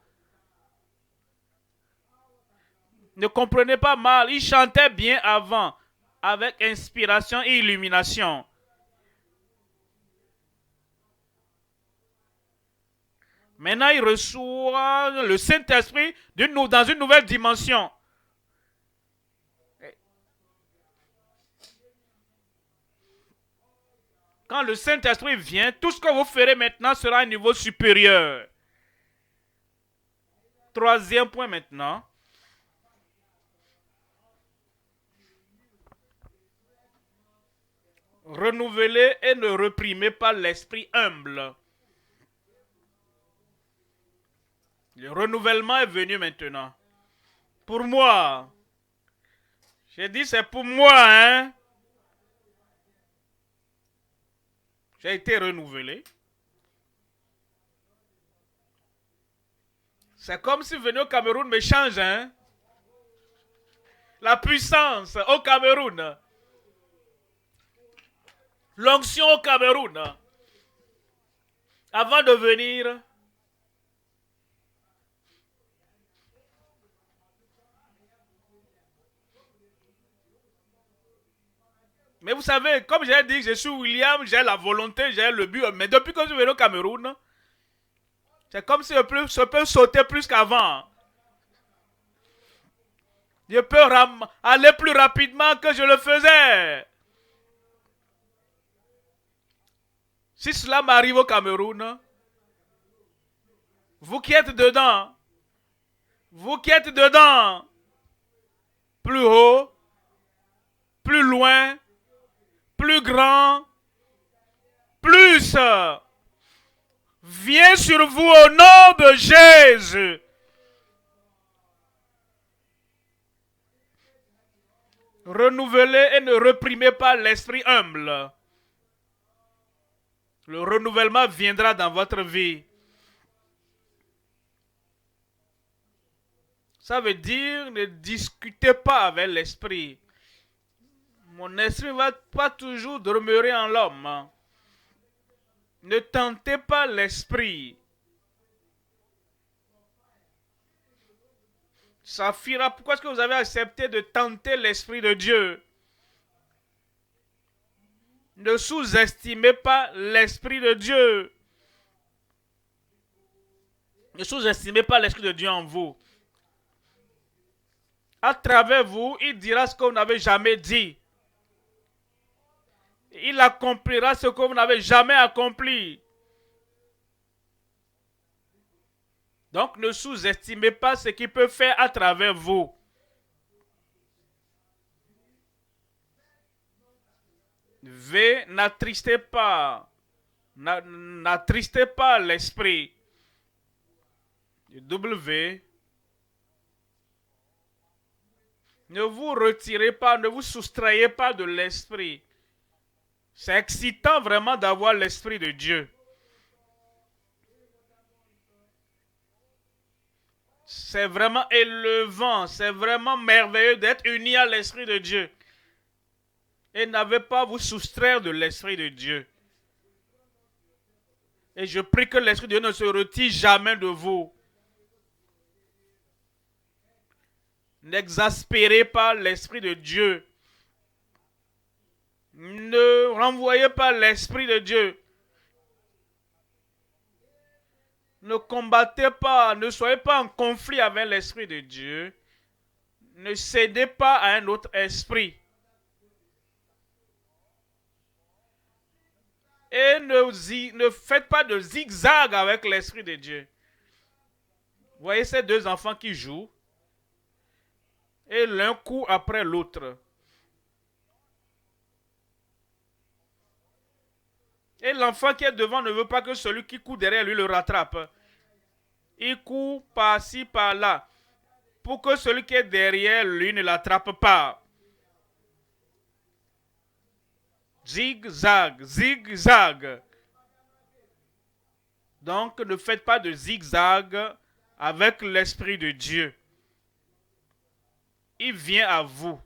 Ne comprenez pas mal, ils chantaient bien avant, avec inspiration et illumination. Maintenant, ils reçoivent le Saint-Esprit dans une nouvelle dimension. Quand le Saint-Esprit vient, tout ce que vous ferez maintenant sera à un niveau supérieur. Troisième point maintenant. Renouvelez et ne réprimez pas l'esprit humble. Le renouvellement est venu maintenant. Pour moi. J'ai dit c'est pour moi, hein. J'ai été renouvelé. C'est comme si venir au Cameroun me change, hein. La puissance au Cameroun. L'onction au Cameroun. Avant de venir, mais vous savez, comme j'ai dit, je suis William, j'ai la volonté, j'ai le but. Mais depuis que je suis venu au Cameroun, c'est comme si je peux sauter plus qu'avant. Je peux aller plus rapidement que je le faisais. Si cela m'arrive au Cameroun, vous qui êtes dedans, plus haut, plus loin, plus grand, plus, viens sur vous au nom de Jésus. Renouvelez et ne réprimez pas l'esprit humble. Le renouvellement viendra dans votre vie. Ça veut dire ne discutez pas avec l'esprit. Mon esprit ne va pas toujours demeurer en l'homme. Ne tentez pas l'esprit. Saphira, pourquoi est-ce que vous avez accepté de tenter l'Esprit de Dieu? Ne sous-estimez pas l'Esprit de Dieu. Ne sous-estimez pas l'Esprit de Dieu en vous. À travers vous, il dira ce que vous n'avez jamais dit. Il accomplira ce que vous n'avez jamais accompli. Donc ne sous-estimez pas ce qu'il peut faire à travers vous. V, n'attristez pas. N'attristez pas l'esprit. W, ne vous retirez pas, ne vous soustrayez pas de l'esprit. C'est excitant vraiment d'avoir l'esprit de Dieu. C'est vraiment élevant, c'est vraiment merveilleux d'être uni à l'esprit de Dieu. Et n'avez pas à vous soustraire de l'esprit de Dieu. Et je prie que l'esprit de Dieu ne se retire jamais de vous. N'exaspérez pas l'esprit de Dieu. Ne renvoyez pas l'esprit de Dieu. Ne combattez pas, ne soyez pas en conflit avec l'esprit de Dieu. Ne cédez pas à un autre esprit. Et ne faites pas de zigzag avec l'esprit de Dieu. Vous voyez ces deux enfants qui jouent. Et l'un court après l'autre. Et l'enfant qui est devant ne veut pas que celui qui court derrière lui le rattrape. Il court par-ci, par-là. Pour que celui qui est derrière lui ne l'attrape pas. Zigzag, zigzag. Donc ne faites pas de zigzag avec l'Esprit de Dieu. Il vient à vous.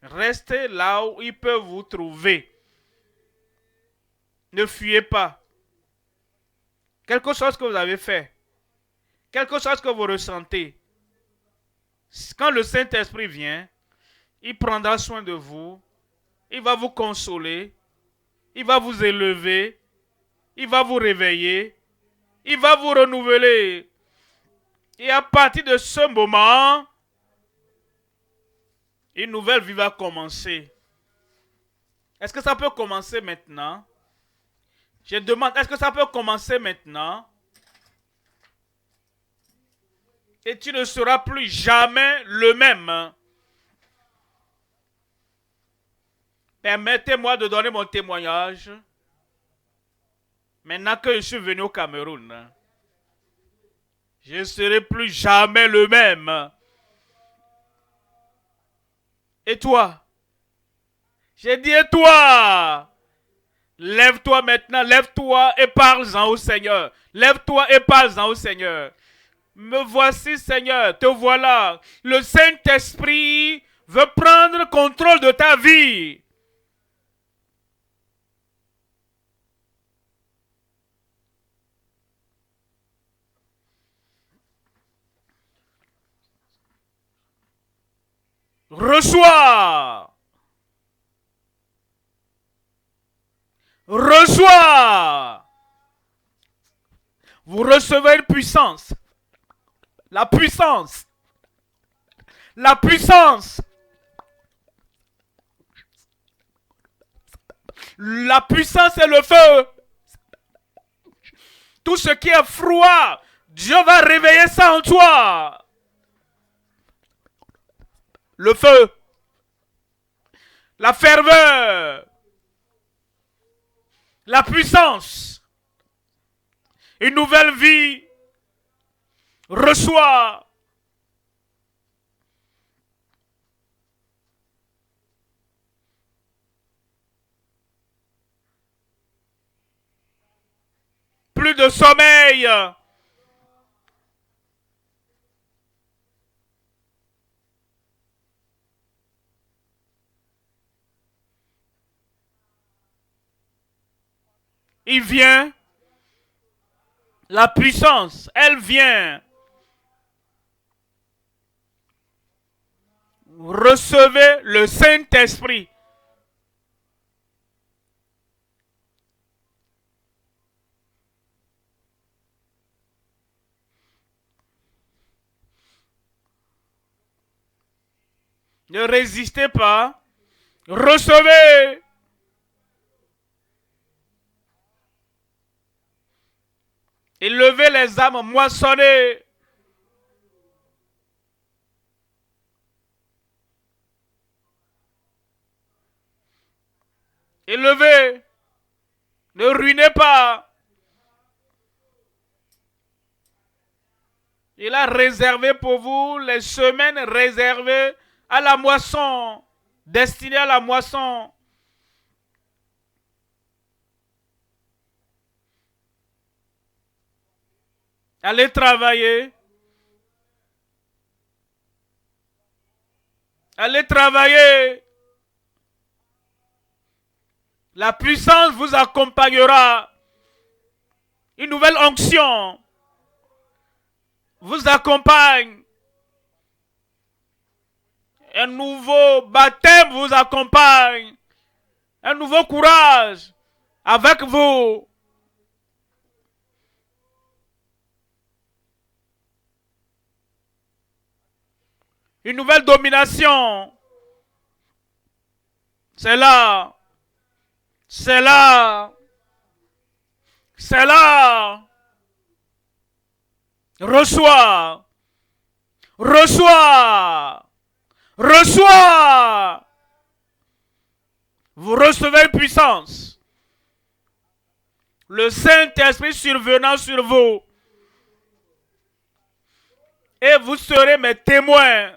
Restez là où il peut vous trouver. Ne fuyez pas. Quelque chose que vous avez fait, quelque chose que vous ressentez, quand le Saint-Esprit vient, il prendra soin de vous, il va vous consoler, il va vous élever, il va vous réveiller, il va vous renouveler. Et à partir de ce moment, une nouvelle vie va commencer. Est-ce que ça peut commencer maintenant? Je demande, est-ce que ça peut commencer maintenant? Et tu ne seras plus jamais le même. Permettez-moi de donner mon témoignage. Maintenant que je suis venu au Cameroun, je ne serai plus jamais le même. Et toi? J'ai dit, et toi? Lève-toi maintenant, lève-toi et parle-en au Seigneur. Lève-toi et parle-en au Seigneur. Me voici, Seigneur, te voilà. Le Saint-Esprit veut prendre contrôle de ta vie. Reçois. Reçois. Vous recevez une puissance. La puissance. La puissance. La puissance et le feu. Tout ce qui est froid, Dieu va réveiller ça en toi. Le feu. La ferveur. La puissance. Une nouvelle vie. Reçois. Plus de sommeil. Il vient. La puissance, elle vient. Recevez le Saint-Esprit. Ne résistez pas. Recevez. Élevez les âmes moissonnées. Élevez. Ne ruinez pas. Il a réservé pour vous les semaines réservées à la moisson. Destinées à la moisson. Allez travailler. Allez travailler. La puissance vous accompagnera. Une nouvelle onction vous accompagne. Un nouveau baptême vous accompagne. Un nouveau courage avec vous. Une nouvelle domination. C'est là. C'est là. C'est là. Reçois. Reçois. Reçois. Vous recevez une puissance. Le Saint-Esprit survenant sur vous. Et vous serez mes témoins.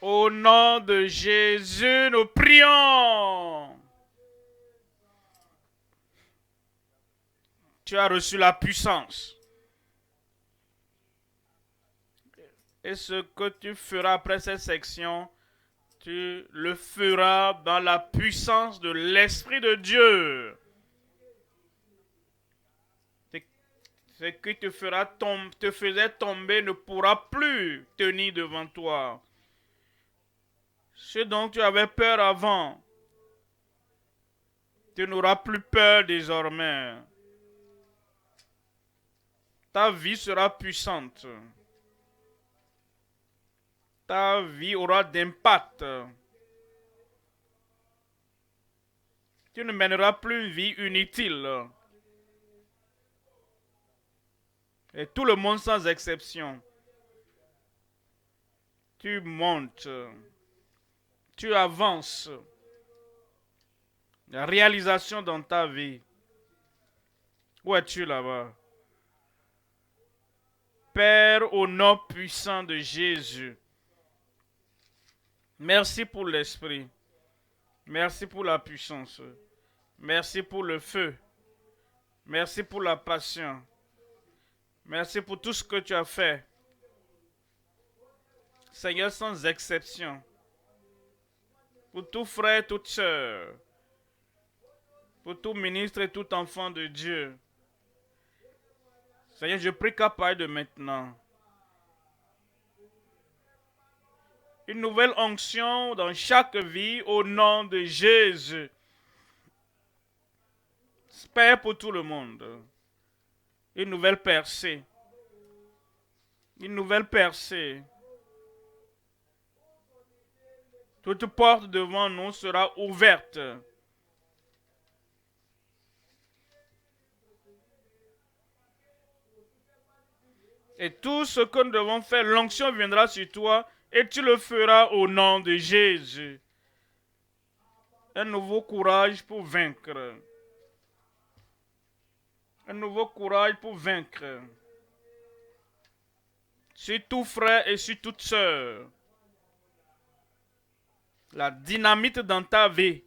Au nom de Jésus, nous prions. Tu as reçu la puissance. Et ce que tu feras après cette section, tu le feras dans la puissance de l'Esprit de Dieu. Ce qui te faisait tomber ne pourra plus tenir devant toi. Ce dont tu avais peur avant, tu n'auras plus peur désormais. Ta vie sera puissante. Ta vie aura d'impact. Tu ne mèneras plus une vie inutile. Et tout le monde sans exception. Tu montes. Tu avances. La réalisation dans ta vie. Où es-tu là-bas? Père, au nom puissant de Jésus, merci pour l'esprit. Merci pour la puissance. Merci pour le feu. Merci pour la passion. Merci pour tout ce que tu as fait. Seigneur, sans exception. Pour tout frère, toute sœur. Pour tout ministre et tout enfant de Dieu. Seigneur, je prie qu'à partir de maintenant, une nouvelle onction dans chaque vie au nom de Jésus. Père pour tout le monde. Une nouvelle percée. Une nouvelle percée. Toute porte devant nous sera ouverte. Et tout ce que nous devons faire, l'onction viendra sur toi et tu le feras au nom de Jésus. Un nouveau courage pour vaincre. Un nouveau courage pour vaincre. Sur tout frère et sur toute sœur. La dynamite dans ta vie.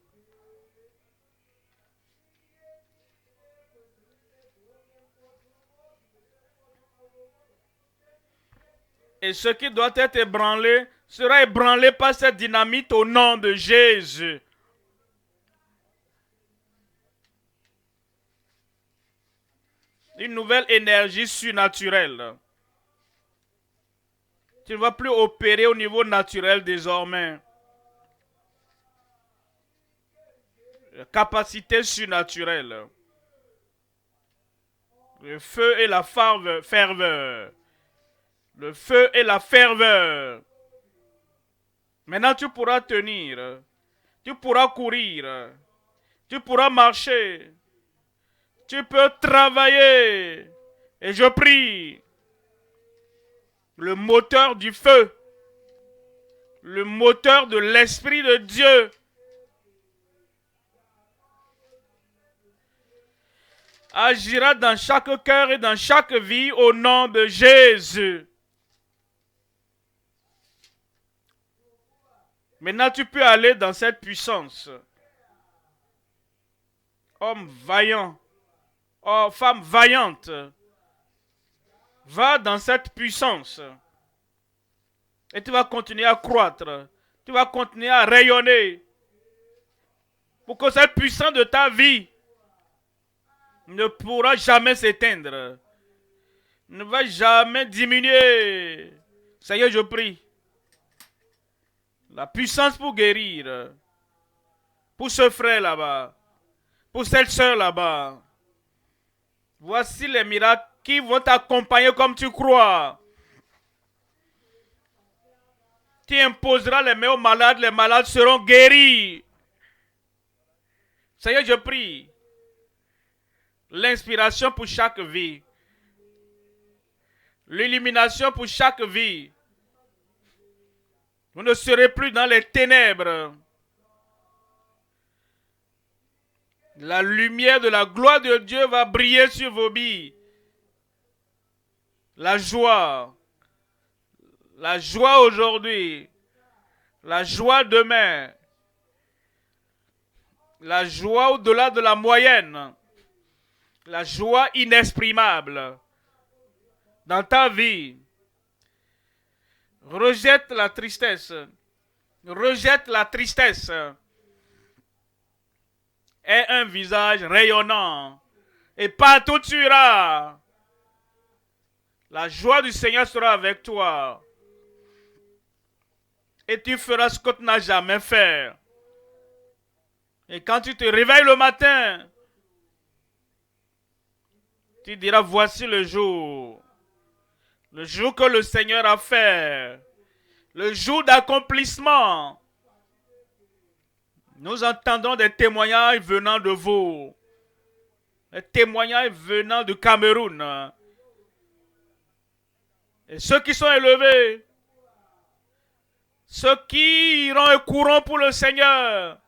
Et ce qui doit être ébranlé sera ébranlé par cette dynamite au nom de Jésus. Une nouvelle énergie surnaturelle. Tu ne vas plus opérer au niveau naturel désormais. Capacité surnaturelle. Le feu et la ferveur. Le feu et la ferveur. Maintenant, tu pourras tenir. Tu pourras courir. Tu pourras marcher. Tu peux travailler. Et je prie. Le moteur du feu. Le moteur de l'Esprit de Dieu. Agira dans chaque cœur et dans chaque vie au nom de Jésus. Maintenant, tu peux aller dans cette puissance. Homme vaillant, oh, femme vaillante, va dans cette puissance. Et tu vas continuer à croître. Tu vas continuer à rayonner. Pour que cette puissance de ta vie ne pourra jamais s'éteindre. Ne va jamais diminuer. Seigneur, je prie. La puissance pour guérir. Pour ce frère là-bas. Pour cette soeur là-bas. Voici les miracles qui vont t'accompagner comme tu crois. Tu imposeras les mains aux malades, les malades seront guéris. Seigneur, je prie. L'inspiration pour chaque vie. L'illumination pour chaque vie. Vous ne serez plus dans les ténèbres. La lumière de la gloire de Dieu va briller sur vos vies. La joie, La joie aujourd'hui. La joie demain. La joie au-delà de la moyenne. La joie inexprimable dans ta vie. Rejette la tristesse. Rejette la tristesse. Aie un visage rayonnant. Et partout tu iras. La joie du Seigneur sera avec toi. Et tu feras ce que tu n'as jamais fait. Et quand tu te réveilles le matin, tu diras, voici le jour. Le jour que le Seigneur a fait. Le jour d'accomplissement. Nous entendons des témoignages venant de vous. Des témoignages venant du Cameroun. Et ceux qui sont élevés, ceux qui iront et courront pour le Seigneur,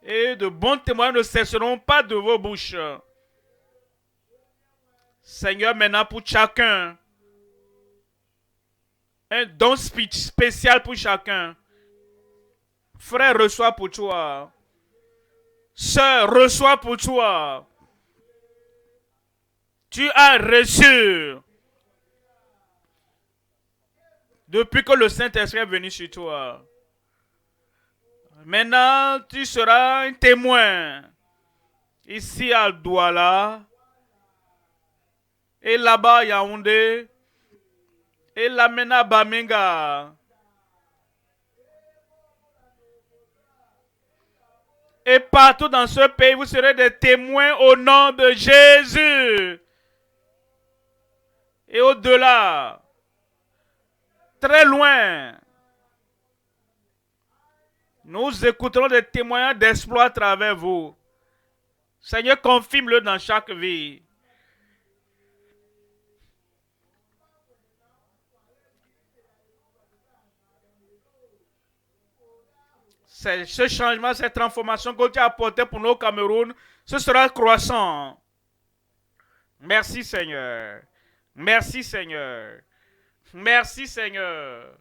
et de bons témoins ne cesseront pas de vos bouches. Seigneur, maintenant pour chacun, un don spécial pour chacun. Frère, reçois pour toi. Sœur, reçois pour toi. Tu as reçu. Depuis que le Saint-Esprit est venu sur toi. Maintenant, tu seras un témoin. Ici à Douala. Et là-bas à Yaoundé. Et là maintenant à Bamenga. Et partout dans ce pays, vous serez des témoins au nom de Jésus. Et au-delà, très loin, nous écouterons des témoignages d'exploit à travers vous. Seigneur, confirme-le dans chaque vie. Ce changement, cette transformation que tu as apportée pour nos Cameroun, ce sera croissant. Merci Seigneur. Merci Seigneur. Merci Seigneur.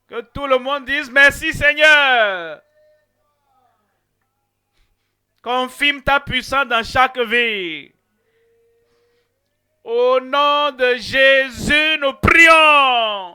Que tout le monde dise merci Seigneur. Confirme ta puissance dans chaque vie. Au nom de Jésus, nous prions.